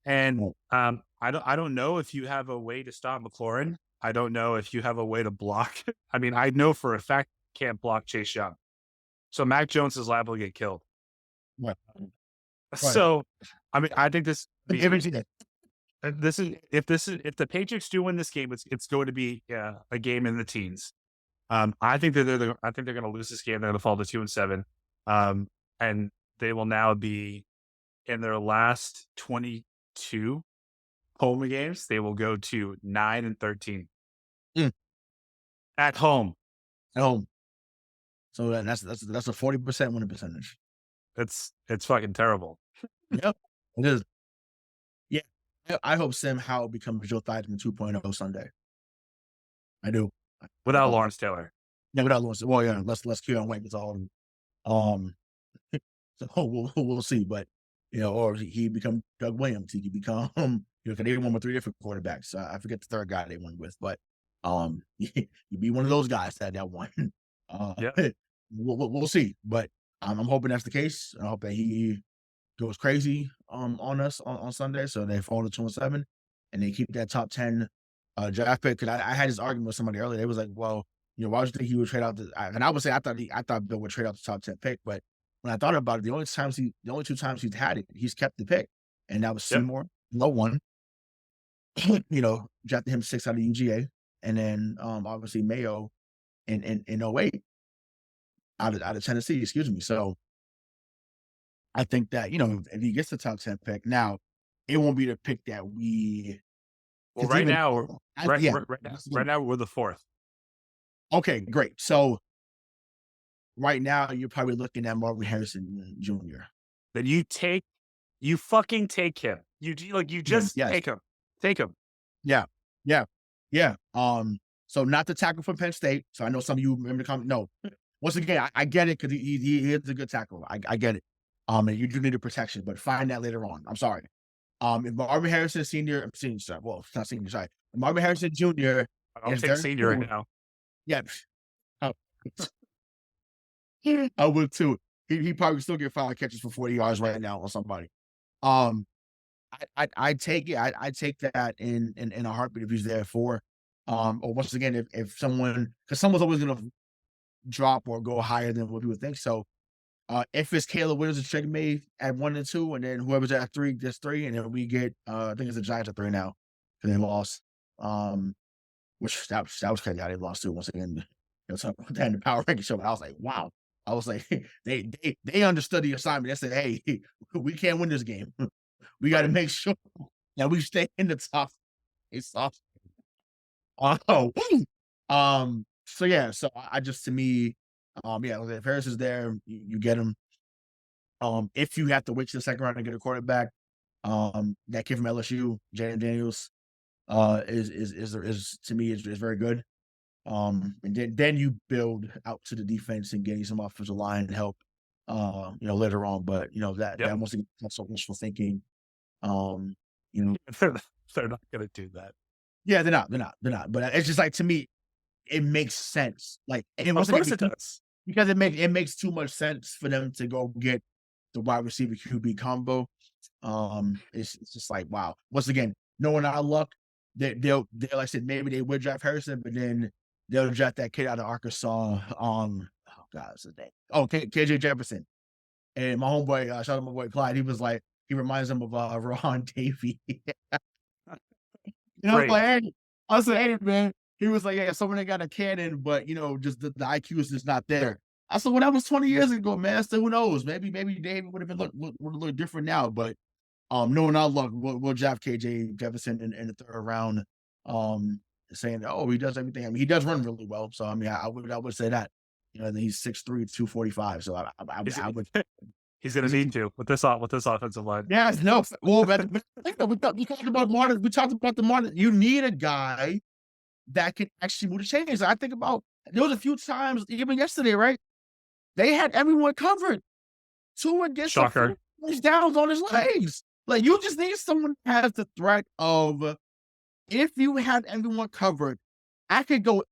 And I don't know if you have a way to stop McLaurin. I don't know if you have a way to block. I mean, I know for a fact you can't block Chase Young. So Mac Jones is liable to get killed. Right. So, I mean, I think this If the Patriots do win this game, it's going to be a game in the teens. I think they're going to lose this game. They're going to fall to 2-7, and they will now be in their last 22 home games. They will go to 9-13 at home. At home. So that's a 40% winning percentage. It's fucking terrible. Yep, it is. Yeah, I hope Sam Howell becomes Joe Theismann 2.0 Sunday. I do. Without Lawrence Taylor. Yeah, without Lawrence. Well, yeah, let's Keon Wayne is all. So we'll see, but or he become Doug Williams. He could become because they won with 3 different quarterbacks. I forget the third guy they won with, but he'd be one of those guys that won. We'll see, but I'm hoping that's the case. I hope that he goes crazy on us on Sunday, so they fall to 2-7, and they keep that top 10 draft pick. Because I had this argument with somebody earlier. They was like, "Well, why would you think he would trade out?" And I would say I thought Bill would trade out the top 10 pick, but when I thought about it, the only 2 times he's had it, he's kept the pick, and that was Seymour, no one. Drafted him 6 out of UGA, and then obviously Mayo in 08 out of Tennessee. Excuse me. So I think that if he gets the top 10 pick, now it won't be the pick that we. Well, right now we're the 4th. Okay, great. So right now you're probably looking at Marvin Harrison Jr. Then you fucking take him. You just take him. Take him. Yeah. So not the tackle from Penn State. So I know some of you remember the comment. No, once again, I get it because he is a good tackle. I get it. And you do need a protection, but find that later on. I'm sorry. If Marvin Harrison Senior, sorry. Well, it's not senior. Sorry, Marvin Harrison Jr. I'll take senior right now. Yeah. I would too. He probably still get 5 catches for 40 yards right now on somebody. I take it. I take that in a heartbeat if he's there for. Or once again, if someone, because someone's always gonna drop or go higher than what people think. So if it's Caleb Williams and Trey May at 1 and 2, and then whoever's at 3 gets 3, and then we get I think it's the Giants at 3 now, and they lost. Which that was crazy how they lost too. Once again, talking about that in the Power Ranking show. I was like, wow. I was like, they understood the assignment. They said, hey, we can't win this game. We got to make sure that we stay in the top. It's awesome. So yeah, so I just, to me, if Harris is there, you get him. If you have to wait to the second round to get a quarterback, that kid from LSU, Jaylen Daniels, is to me is very good. And then you build out to the defense and getting some offensive line help, later on. But that must be so wishful thinking. They're not going to do that. Yeah, they're not. But it's just like, to me, it makes sense. Like, and of course it does, because it makes too much sense for them to go get the wide receiver QB combo. It's just like, wow. Once again, knowing our luck, they'll like I said, maybe they would draft Harrison, but then they'll draft that kid out of Arkansas. Oh God, what's his name? Oh, KJ Jefferson. And my homeboy, shout out my boy Clyde. He was like, he reminds him of Ron Davey. I was like, hey, hey, man. He was like, yeah, someone that got a cannon, but just the IQ is just not there. I said, well, that was 20 years ago, man. So who knows? Maybe David would have been look different now. But knowing our luck, we'll draft KJ Jefferson in the 3rd round. Saying, oh, he does everything. I mean, he does run really well. So I mean, I would say that. He's 6'3", 245. So I would. He's going to need to with this offensive line. Yeah, no. Well, we talked about Martin. We talked about the Martin. You need a guy that can actually move the chains. I think about, there was a few times, even yesterday, right? They had everyone covered. Tua gets Shocker. Downs on his legs. Like, you just need someone who has the threat of, if you had everyone covered, I could go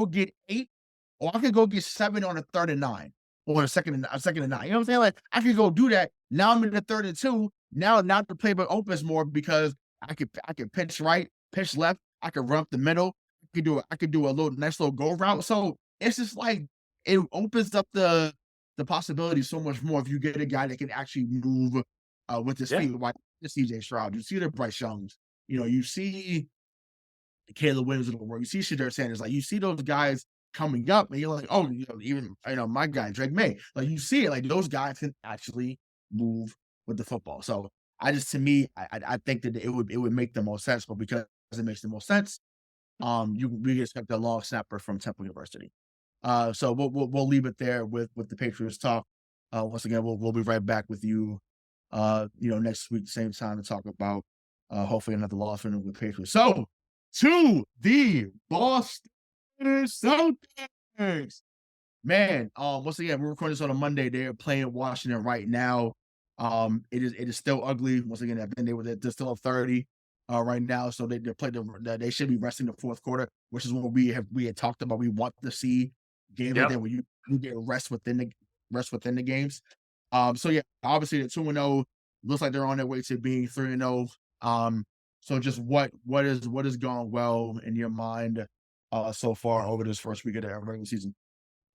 get 8, or I could go get 7 on a 3rd and 9, or on a second and 9. You know what I'm saying? Like, I could go do that. Now I'm in the 3rd and 2. Now the playbook opens more because I could pitch right, pitch left. I could run up the middle. I could do a nice little go route. So it's just like it opens up the possibility so much more if you get a guy that can actually move with his feet. Like the CJ Stroud, you see the Bryce Youngs, you see Caleb Williams in the world, you see Shedeur Sanders, like you see those guys coming up, and you're like, oh, even my guy Drake May, like you see it, like those guys can actually move with the football. So to me, I think that it would make the most sense, but because it makes the most sense, we expect a long snapper from Temple University. So we'll leave it there with the Patriots talk. Once again, we'll be right back with you, next week, same time, to talk about hopefully another loss for the Patriots. So to the Boston Celtics, man. Once again, we're recording this on a Monday. They're playing Washington right now. It is still ugly. Once again, I think they're still up 30 right now, so they should be resting the fourth quarter, which is what we had talked about. We want to see games like that where you get rest within the games. So yeah, obviously they're 2-0. Looks like they're on their way to being 3-0. So just what has gone well in your mind so far over this first week of the regular season?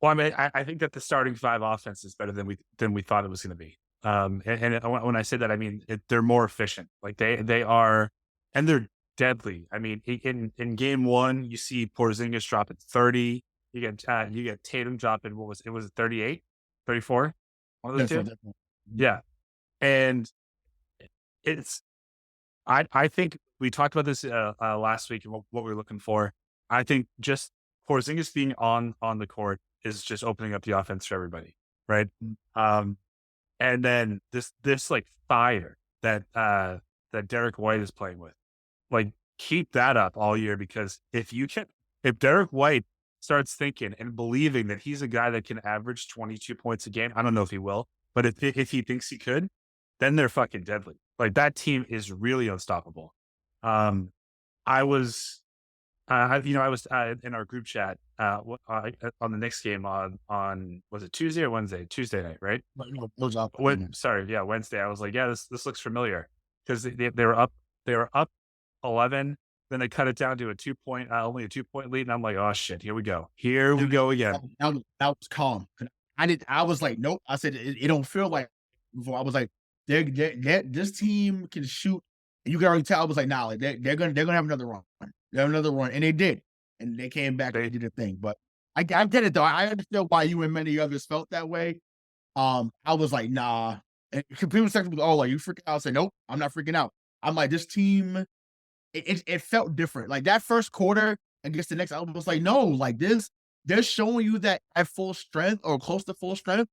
Well, I mean, I think that the starting 5 offense is better than we thought it was going to be. And when I say that, I mean they're more efficient. Like they are, and they're deadly. I mean, in game 1, you see Porzingis drop at 30. You get Tatum dropping. What was it? 38, 34? One of those two. Definitely. Yeah, and it's. I think we talked about this last week and what we were looking for. I think just Porzingis being on the court is just opening up the offense for everybody, right? And then this like fire that Derek White is playing with, like keep that up all year, because if Derek White starts thinking and believing that he's a guy that can average 22 points a game, I don't know if he will, but if he thinks he could, then they're fucking deadly. Like that team is really unstoppable. I was in our group chat on the Knicks game on was it Tuesday or Wednesday? Tuesday night, right? Wednesday. I was like, yeah, this looks familiar, because they were up 11, then they cut it down to only a 2-point lead, and I'm like, oh shit, here we go again. That was calm. I was like, nope. I said it don't feel like before. I was like, this team can shoot. And you can already tell. I was like, nah, like they're gonna have another run. They have another run, and they did, and they came back and they did a thing. But I get it though. I understand why you and many others felt that way. I was like, nah. And people said, "Oh, like you freaking out?" I said, nope, I'm not freaking out. I'm like, this team. It felt different. Like that first quarter against the Knicks, I was like, no, like this. They're showing you that at full strength or close to full strength,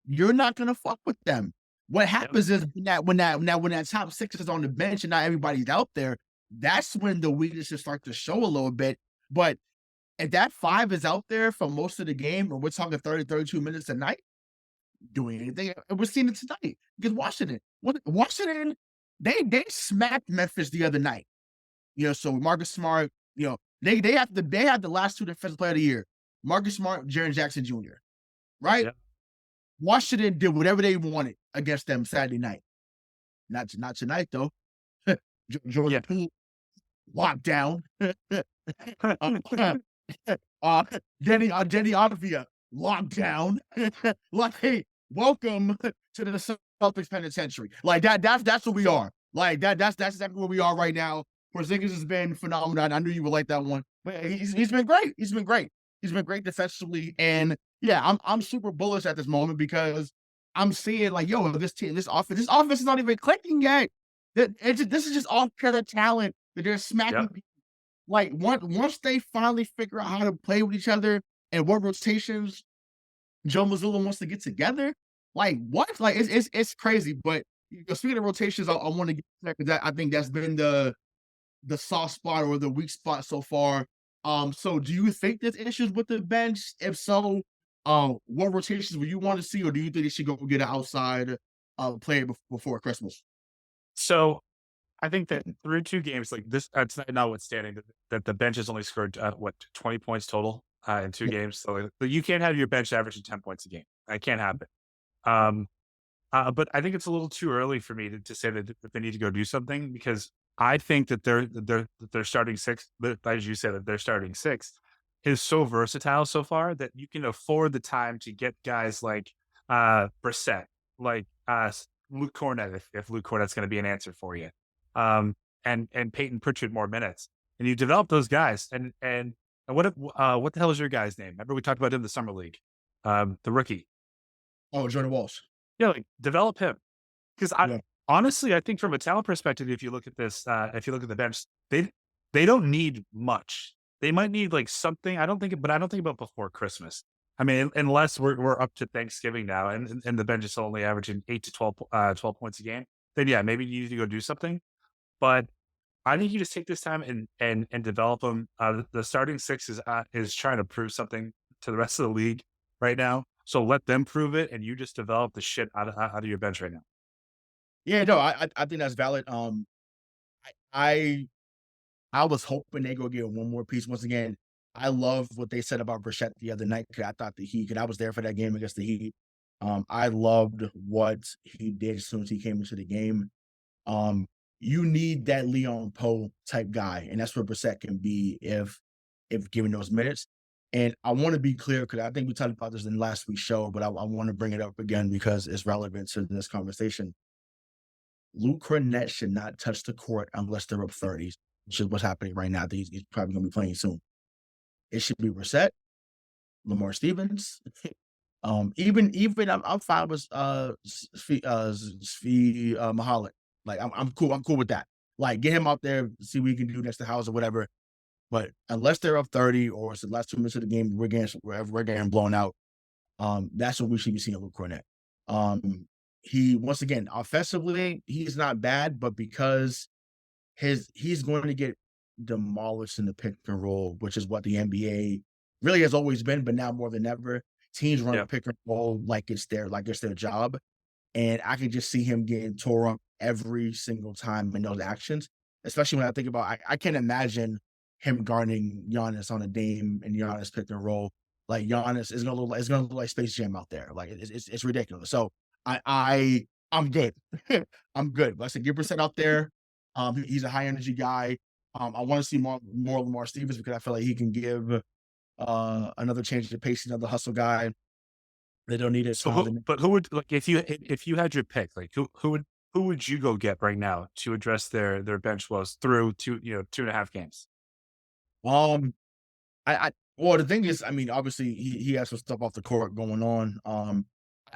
you're not gonna fuck with them. What happens is when that top 6 is on the bench and not everybody's out there, that's when the weaknesses start to show a little bit. But if that 5 is out there for most of the game, or we're talking 30, 32 minutes a night, doing anything, and we're seeing it tonight because Washington, they smacked Memphis the other night. So Marcus Smart, they have the last 2 defensive player of the year, Marcus Smart, Jaren Jackson Jr., right? Yeah. Washington did whatever they wanted against them Saturday night. Not tonight though. Jordan Poole locked down. Jenny Ottavia locked down. Like, hey, welcome to the Celtics penitentiary. Like that's what we are. Like that's exactly where we are right now. Porzingis has been phenomenal. I knew you would like that one. But he's been great. He's been great. He's been great defensively. And yeah, I'm super bullish at this moment because I'm seeing like, yo, this offense is not even clicking yet. This is just all kind of talent that they're smacking. Yep. Like once they finally figure out how to play with each other and what rotations Joe Mazzulla wants to get together, like what? Like it's crazy. But speaking of rotations, I want to get there because I think that's been the soft spot or the weak spot so far. So do you think there's issues with the bench? If so, what rotations would you want to see, or do you think they should go get an outside player before Christmas? So I think that through 2 games like this, it's notwithstanding that the bench has only scored 20 points total in 2 Yeah. games. So like, you can't have your bench averaging 10 points a game. That can't happen. Um, but I think it's a little too early for me to say that they need to go do something, because I think that their starting 6, as you said, that their starting 6 is so versatile so far that you can afford the time to get guys like Brissett, like Luke Cornett, if Luke Cornett's going to be an answer for you, um, and Peyton Pritchard more minutes, and you develop those guys. And what the hell is your guy's name? Remember we talked about him in the summer league, the rookie. Oh, Jordan Walsh. Yeah, like develop him. Because Yeah. honestly, I think from a talent perspective, if you look at this, if you look at the bench, they don't need much. They might need like something. I don't think about before Christmas. I mean, unless we're up to Thanksgiving now, and the bench is only averaging 8 to 12 points a game, then yeah, maybe you need to go do something. But I think you just take this time and develop them. The starting 6 is trying to prove something to the rest of the league right now. So let them prove it, and you just develop the shit out of your bench right now. Yeah, no, I think that's valid. I I was hoping they go get one more piece. Once again, I love what they said about Brissett the other night, 'cause I thought the Heat, and I was there for that game against the Heat. I loved what he did as soon as he came into the game. Um, you need that Leon Poe type guy, and that's what Brissett can be if given those minutes. And I want to be clear, because I think we talked about this in last week's show, but I want to bring it up again because it's relevant to this conversation. Luke Cornett should not touch the court unless they're up 30s, which is what's happening right now. He's probably going to be playing soon. It should be Brissett, Lamar Stevens. Even I'm fine with Svi Mahalit. Like I'm cool. I'm cool with that. Like get him out there, see what he can do next to House or whatever. But unless they're up 30 or it's the last 2 minutes of the game, we're getting blown out. That's what we should be seeing Luke Cornett. He once again offensively, he's not bad, but because he's going to get demolished in the pick and roll, which is what the NBA really has always been, but now more than ever, teams run Yeah. pick and roll like it's their job. And I can just see him getting tore up every single time in those actions, especially when I think about I can't imagine him guarding Giannis on a Dame and Giannis pick and roll. Like Giannis is gonna look like Space Jam out there. Like it's ridiculous. So I'm good. I'm good. Like I said, give Brissett out there. He's a high energy guy. I want to see more Lamar Stevens, because I feel like he can give another change of pace, another hustle guy. They don't need it. So, who would, like, if you had your pick, like who would you go get right now to address their bench woes through 2.5 games? I well, the thing is, I mean, obviously he has some stuff off the court going on.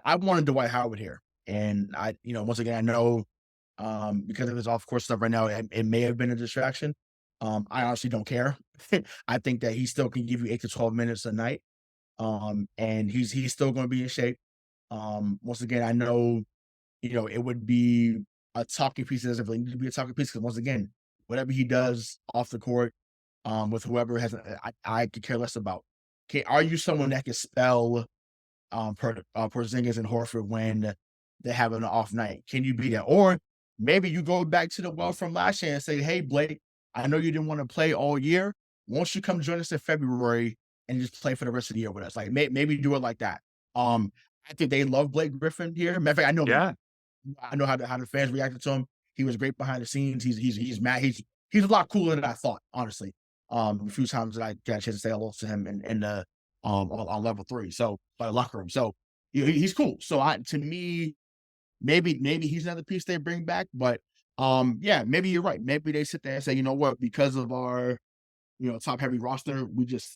I wanted Dwight Howard here, and once again, I know, because of his off court stuff right now, it may have been a distraction. I honestly don't care. I think that he still can give you 8 to 12 minutes a night. And he's still going to be in shape. Once again, I know, it would be a talking piece. It doesn't really need to be a talking piece, because once again, whatever he does off the court, with whoever has, I could care less about. Okay, are you someone that can spell Porzingis and Horford when they have an off night? Can you be that? Or maybe you go back to the well from last year and say, "Hey, Blake, I know you didn't want to play all year. Won't you come join us in February and just play for the rest of the year with us?" Like maybe do it like that. I think they love Blake Griffin here. Matter of fact, Yeah. I know how the fans reacted to him. He was great behind the scenes. He's mad. He's a lot cooler than I thought, honestly. A few times that I got a chance to say hello to him in the on level 3, so by the locker room. So he's cool. So to me, maybe he's another piece they bring back. But yeah, maybe you're right. Maybe they sit there and say, you know what, because of our top heavy roster,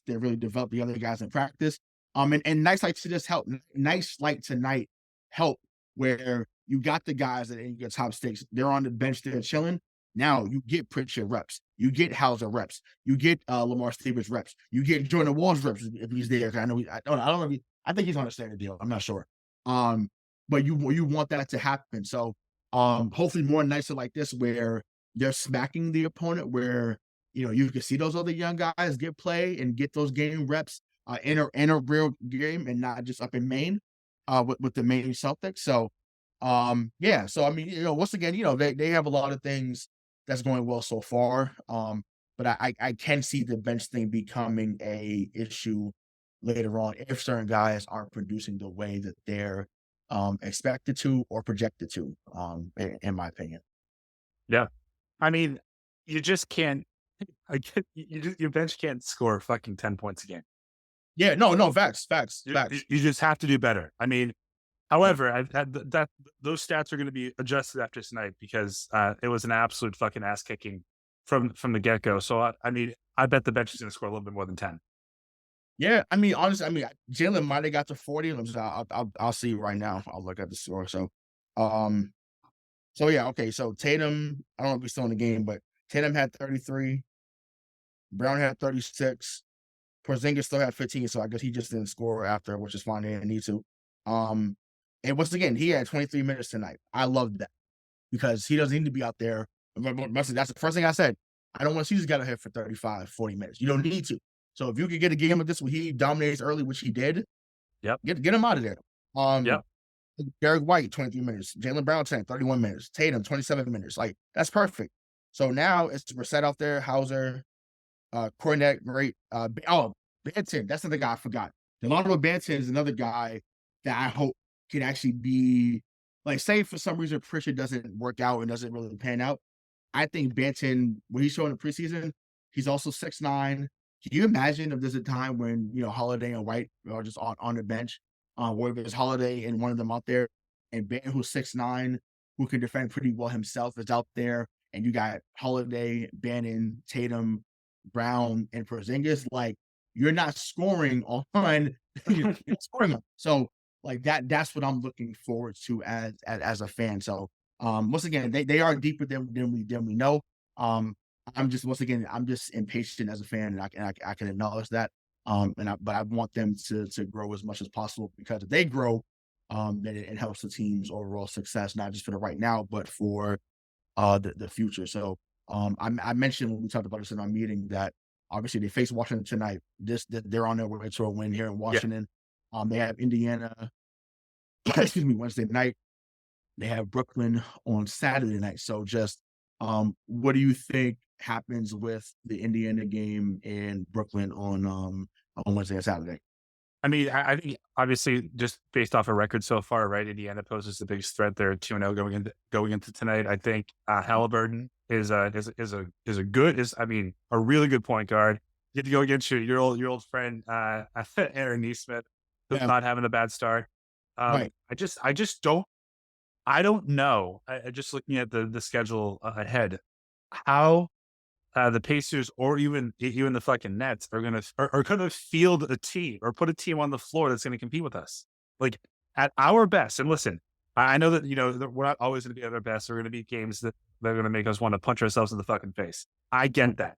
they really develop the other guys in practice. And nice like to just help. Nice like tonight help where you got the guys that in your top stakes. They're on the bench, they're chilling. Now you get Pritchard reps, you get Hauser reps, you get Lamar Stevens reps, you get Jordan Walls reps if he's there. I know I don't know if I think he's on a standard deal. I'm not sure. But you want that to happen. So hopefully more nights like this where they're smacking the opponent, where you can see those other young guys get play and get those game reps in a real game and not just up in Maine with the Maine Celtics. So Yeah. So I mean, once again, they have a lot of things that's going well so far. But I can see the bench thing becoming a issue later on if certain guys aren't producing the way that they're expected to or projected to, in my opinion. Yeah. I mean, you just can't. Your bench can't score fucking 10 points a game. Yeah, no, facts, facts, You, facts. you just have to do better. I mean, however, I've had that those stats are going to be adjusted after tonight because it was an absolute fucking ass kicking from the get go. So I mean, I bet the bench is going to score a little bit more than 10. Yeah, I mean, honestly, Jalen might have got to 40. I'll see right now. I'll look at the score. Um, so yeah, okay. So Tatum, I don't know if he's still in the game, but Tatum had 33, Brown had 36, Porzingis still had 15. So I guess he just didn't score after, which is fine. They didn't need to. Um, and once again, he had 23 minutes tonight. I loved that because he doesn't need to be out there. That's the first thing I said. I don't want to see this guy out here for 35, 40 minutes. You don't need to. So if you could get a game of this where he dominates early, which he did, Yep. get him out of there. Yep. Derek White, 23 minutes. Jaylen Brown, 31 minutes. Tatum, 27 minutes. Like, that's perfect. So now it's Brissett out there, Hauser, Cornette, great. Banton, that's another guy I forgot. Delano Banton is another guy that I hope can actually be, like, say for some reason Pritchard doesn't work out and doesn't really pan out. I think Banton, what he's showing in the preseason, he's also 6'9". Can you imagine if there's a time when, Holiday and White are just on the bench, where there's Holiday and one of them out there, and Banton, who's 6'9", who can defend pretty well himself, is out there, and you got Holiday, Bannon, Tatum, Brown, and Porzingis, like, you're not scoring on you're not scoring on. So, like, that's what I'm looking forward to as a fan. So, once again, they are deeper than we know. I'm just impatient as a fan, and I can acknowledge that. But I want them to grow as much as possible because if they grow, then it helps the team's overall success, not just for the right now, but for the future. So I mentioned when we talked about this in our meeting that obviously they face Washington tonight. They're on their way to a win here in Washington. They have Indiana, excuse me, Wednesday night. They have Brooklyn on Saturday night. So just what do you think happens with the Indiana game in Brooklyn on Wednesday and Saturday? I mean, I think obviously just based off a record so far, right? Indiana poses the biggest threat. They're 2-0 going into tonight. I think Halliburton is a really good point guard. You get to go against your old friend Aaron Nesmith, who's not having a bad start. Right. I don't know. Just looking at the schedule ahead, how the Pacers or even the fucking Nets are gonna field a team or put a team on the floor that's gonna compete with us. Like at our best. And listen, I know that we're not always gonna be at our best. There are gonna be games that are gonna make us want to punch ourselves in the fucking face. I get that.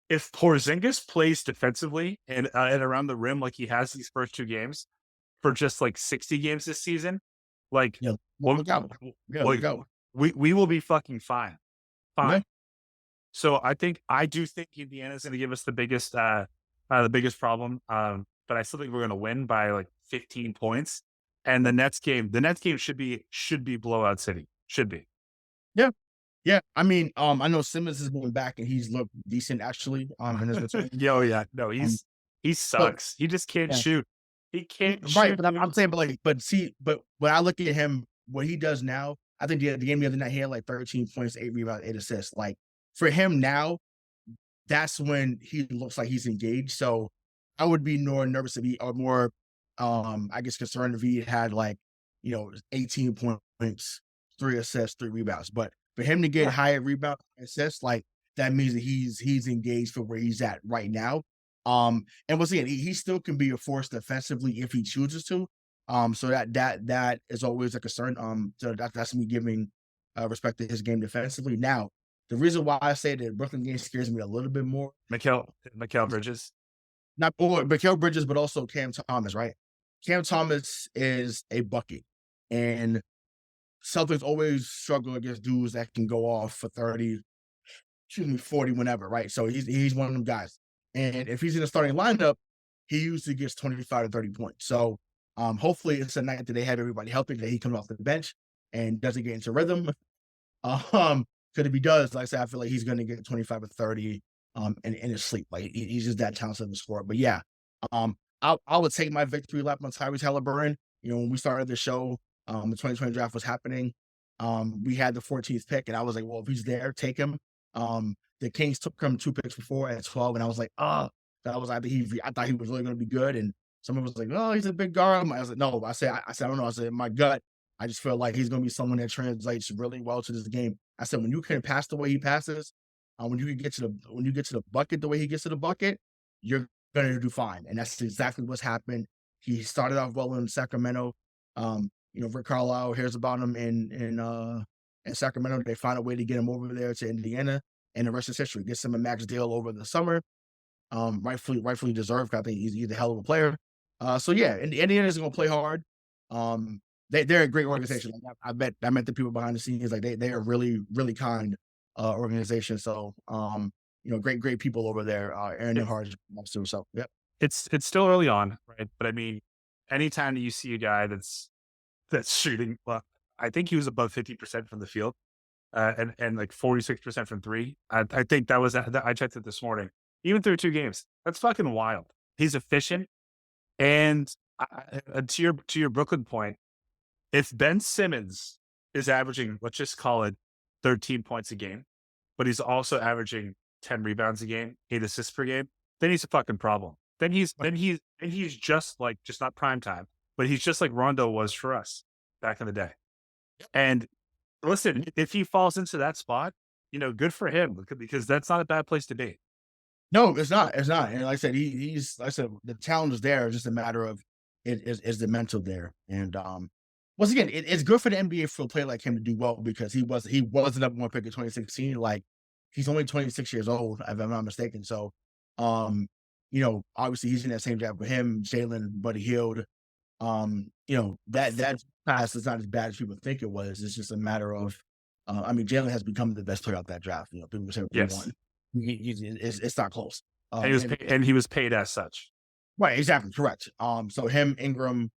If Porzingis plays defensively and around the rim like he has these first two games for just like 60 games this season, like look out. We will be fucking fine. Fine. Yeah. So I do think Indiana's going to give us the biggest problem. But I still think we're going to win by like 15 points. And the Nets game should be blowout city. Should be. Yeah. Yeah. I mean, I know Simmons is going back and he's looked decent actually. In his return. Yeah. No, he sucks. He just can't shoot. He can't shoot. Right, but I'm saying, but when I look at him, what he does now, I think the game the other night he had like 13 points, 8 rebounds, 8 assists. Like for him now, that's when he looks like he's engaged. So I would be more nervous or more, I guess, concerned if he had like 18 points, 3 assists, 3 rebounds. But for him to get higher rebound assists, like that means that he's engaged for where he's at right now. And we'll see. He still can be a force defensively if he chooses to. So that is always a concern. So that's me giving respect to his game defensively. Now, the reason why I say that Brooklyn game scares me a little bit more, Mikal Bridges, not only Mikal Bridges, but also Cam Thomas. Right, Cam Thomas is a bucket, and Celtics always struggle against dudes that can go off for 30, 40, whenever. Right, so he's one of them guys. And if he's in the starting lineup, he usually gets 25 to 30 points. So Hopefully it's a night that they have everybody healthy, that he comes off the bench and doesn't get into rhythm. Because if he does, like I said, I feel like he's going to get 25 or 30 in his sleep. Like he's just that talented of a scorer. But yeah, I would take my victory lap on Tyrese Halliburton. When we started the show, the 2020 draft was happening. We had the 14th pick, and I was like, well, if he's there, take him. The Kings took him 2 picks before at 12, and I was like, I thought he was really going to be good. And someone was like, oh, he's a big guard. I was like, no. I said, I don't know. I said, in my gut, I just feel like he's going to be someone that translates really well to this game. I said, when you can pass the way he passes, when you get to the bucket the way he gets to the bucket, you're going to do fine. And that's exactly what's happened. He started off well in Sacramento. Rick Carlisle hears about him in Sacramento. They find a way to get him over there to Indiana, and the rest is history. Gets him a max deal over the summer. Rightfully deserved. I think he's a hell of a player. So yeah, Indiana's going to play hard. They're a great organization. Like, I met the people behind the scenes. Like they are really, really kind organization. So great people over there. Aaron and Hard too. So yep. It's still early on, right? But I mean, anytime that you see a guy that's shooting, well, I think he was above 50% from the field, and like 46% from three. I think that was I checked it this morning. Even through 2 games, that's fucking wild. He's efficient, and to your Brooklyn point, if Ben Simmons is averaging, let's just call it 13 points a game, but he's also averaging 10 rebounds a game, 8 assists per game, then he's a fucking problem. Then he's just not prime time, but he's just like Rondo was for us back in the day. And listen, if he falls into that spot, good for him, because that's not a bad place to be. No, it's not. It's not. And like I said, he's like I said, the talent is there. It's just a matter of is the mental there. And once again, it's good for the NBA for a player like him to do well, because he was the number 1 pick in 2016. Like, he's only 26 years old, if I'm not mistaken. So, obviously he's in that same draft with him, Jaylen, Buddy Hield. That pass is not as bad as people think it was. It's just a matter of, Jaylen has become the best player out that draft. People say what they want. It's not close. And he was paid as such. Right, exactly, correct. So him, Ingram,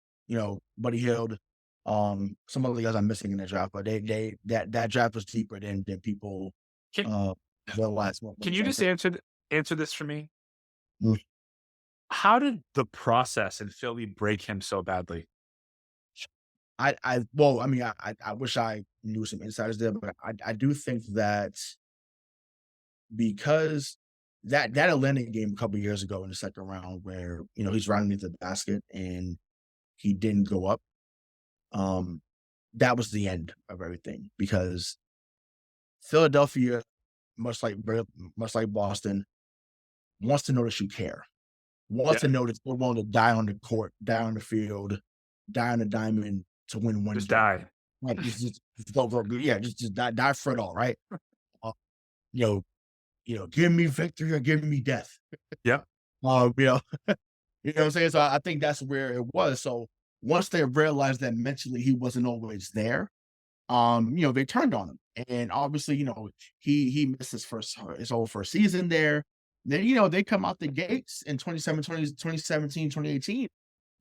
Buddy Hield, some of the guys I'm missing in the draft, but that draft was deeper than people realize. Can you just answer this for me? Mm. How did the process in Philly break him so badly? I wish I knew some insiders there, but I do think that because that Atlanta game a couple years ago in the second round, where he's running into the basket and he didn't go up, that was the end of everything, because Philadelphia, much like Boston, wants to notice you care. Wants to notice you're willing to die on the court, die on the field, die on the diamond to win one. Just die. Like, just die for it all, right? Give me victory or give me death. Yeah. You know what I'm saying? So I think that's where it was. So once they realized that mentally he wasn't always there, they turned on him. And obviously, he missed his whole first season there. Then, they come out the gates in 2017, 2018.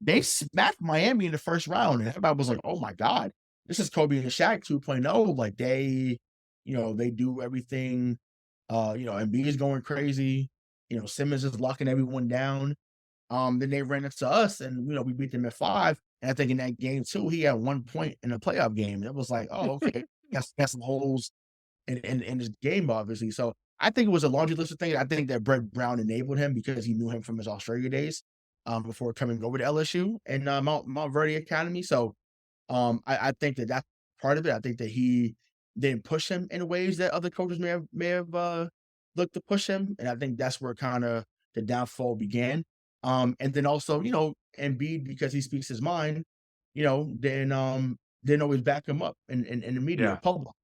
They smacked Miami in the first round. And everybody was like, oh my God, this is Kobe and Shaq 2.0. Like, they do everything. Embiid is going crazy. Simmons is locking everyone down. Then they ran into us, and we beat them at 5. And I think in that game too, he had 1 point in a playoff game. It was like, oh, okay, got some holes in his game, obviously. So I think it was a laundry list of things. I think that Brett Brown enabled him because he knew him from his Australia days, before coming over to LSU and Mount Verde Academy. So I think that's part of it. I think that he didn't push him in ways that other coaches may have looked to push him, and I think that's where kind of the downfall began. And then also, Embiid, because he speaks his mind, didn't always back him up in the media public.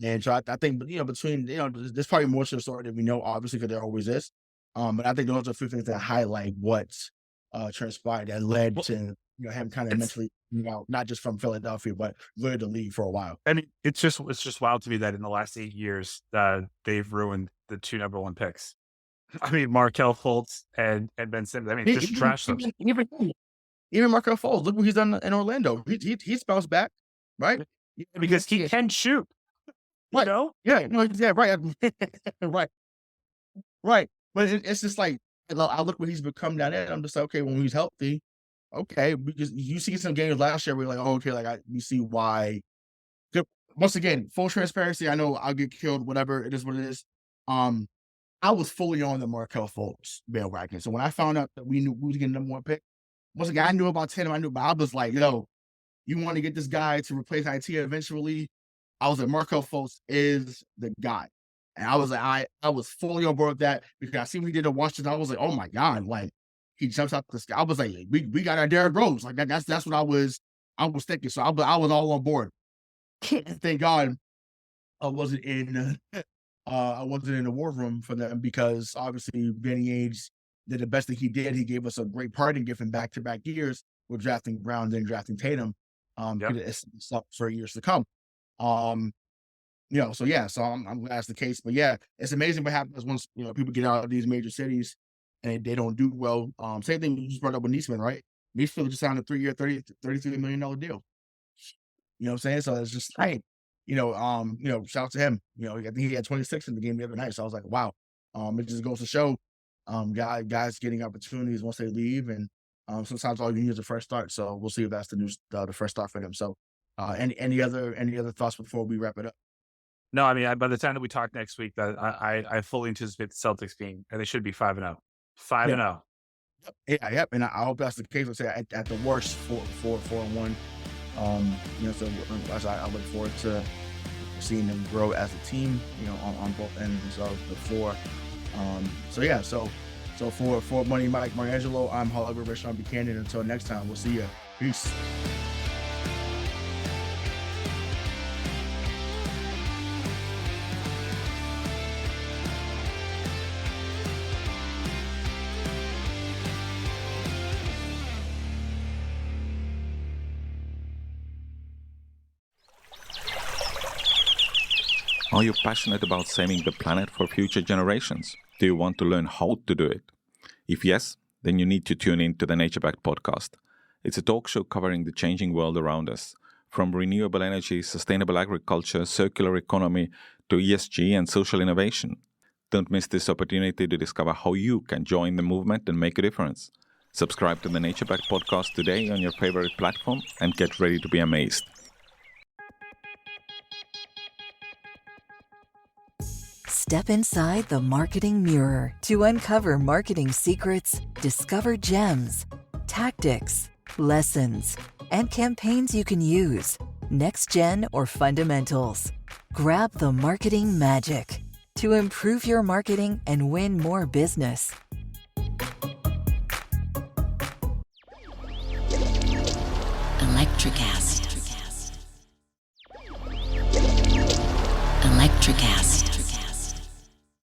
And so I think, between, there's probably more to the story than we know, obviously, because there always is. But I think those are a few things that highlight what transpired that led to him kind of mentally, not just from Philadelphia, but really the league for a while. I mean, it's just wild to me that in the last 8 years, they've ruined the 2 number 1 picks. I mean, Markelle Fultz and Ben Simmons. I mean, just trash them. Even Markel Fultz, look what he's done in Orlando. He's bounced back, right? Because he can shoot. Right. You know? Yeah, no, yeah, right. Right. Right. But it's just like, I look what he's become down there. I'm just like, okay, when he's healthy, okay, because you see some games last year where you're like, oh, okay, like you see why. Once again, full transparency, I know I'll get killed, whatever, it is what it is. I was fully on the Markel Fultz bandwagon. So when I found out that we knew we was getting number 1 pick, once again, I knew about Tatum, but I was like, yo, you want to get this guy to replace IT eventually? I was like, Markel Fultz is the guy. And I was like, I was fully on board with that because I see what he did at Washington. I was like, oh my God, like he jumps out the sky. I was like, we got our Derrick Rose. Like that's what I was thinking. So I was all on board. Thank God I wasn't in the war room for them because obviously Benny Ainge did the best thing he did. He gave us a great parting gift in back-to-back years with drafting Brown, then drafting Tatum. It's up for years to come. So I'm glad that's the case. But yeah, it's amazing what happens once people get out of these major cities and they don't do well. Same thing you just brought up with Neesmith, right? Neesmith just signed a 3-year, $33 million deal. You know what I'm saying? So it's just like, shout out to him. I think he had 26 in the game the other night. So I was like, wow. It just goes to show guys getting opportunities once they leave, and sometimes all you need is a fresh start. So we'll see if that's the fresh start for him. So any other thoughts before we wrap it up? No, I mean, by the time that we talk next week, that I fully anticipate the Celtics being, and they should be 5-0. 5-0. Yep. And I hope that's the case. Let's say at the worst 4-1. So I look forward to seeing them grow as a team, on both ends of the floor. So for Money Mike Marcangelo, I'm Hollywood Rayshawn Buchanan. Until next time, we'll see you. Peace. Are you passionate about saving the planet for future generations? Do you want to learn how to do it? If yes, then you need to tune in to the Nature-Backed podcast. It's a talk show covering the changing world around us, from renewable energy, sustainable agriculture, circular economy, to ESG and social innovation. Don't miss this opportunity to discover how you can join the movement and make a difference. Subscribe to the Nature-Backed podcast today on your favorite platform and get ready to be amazed. Step inside the marketing mirror to uncover marketing secrets, discover gems, tactics, lessons, and campaigns you can use, next gen or fundamentals. Grab the marketing magic to improve your marketing and win more business. Electricast.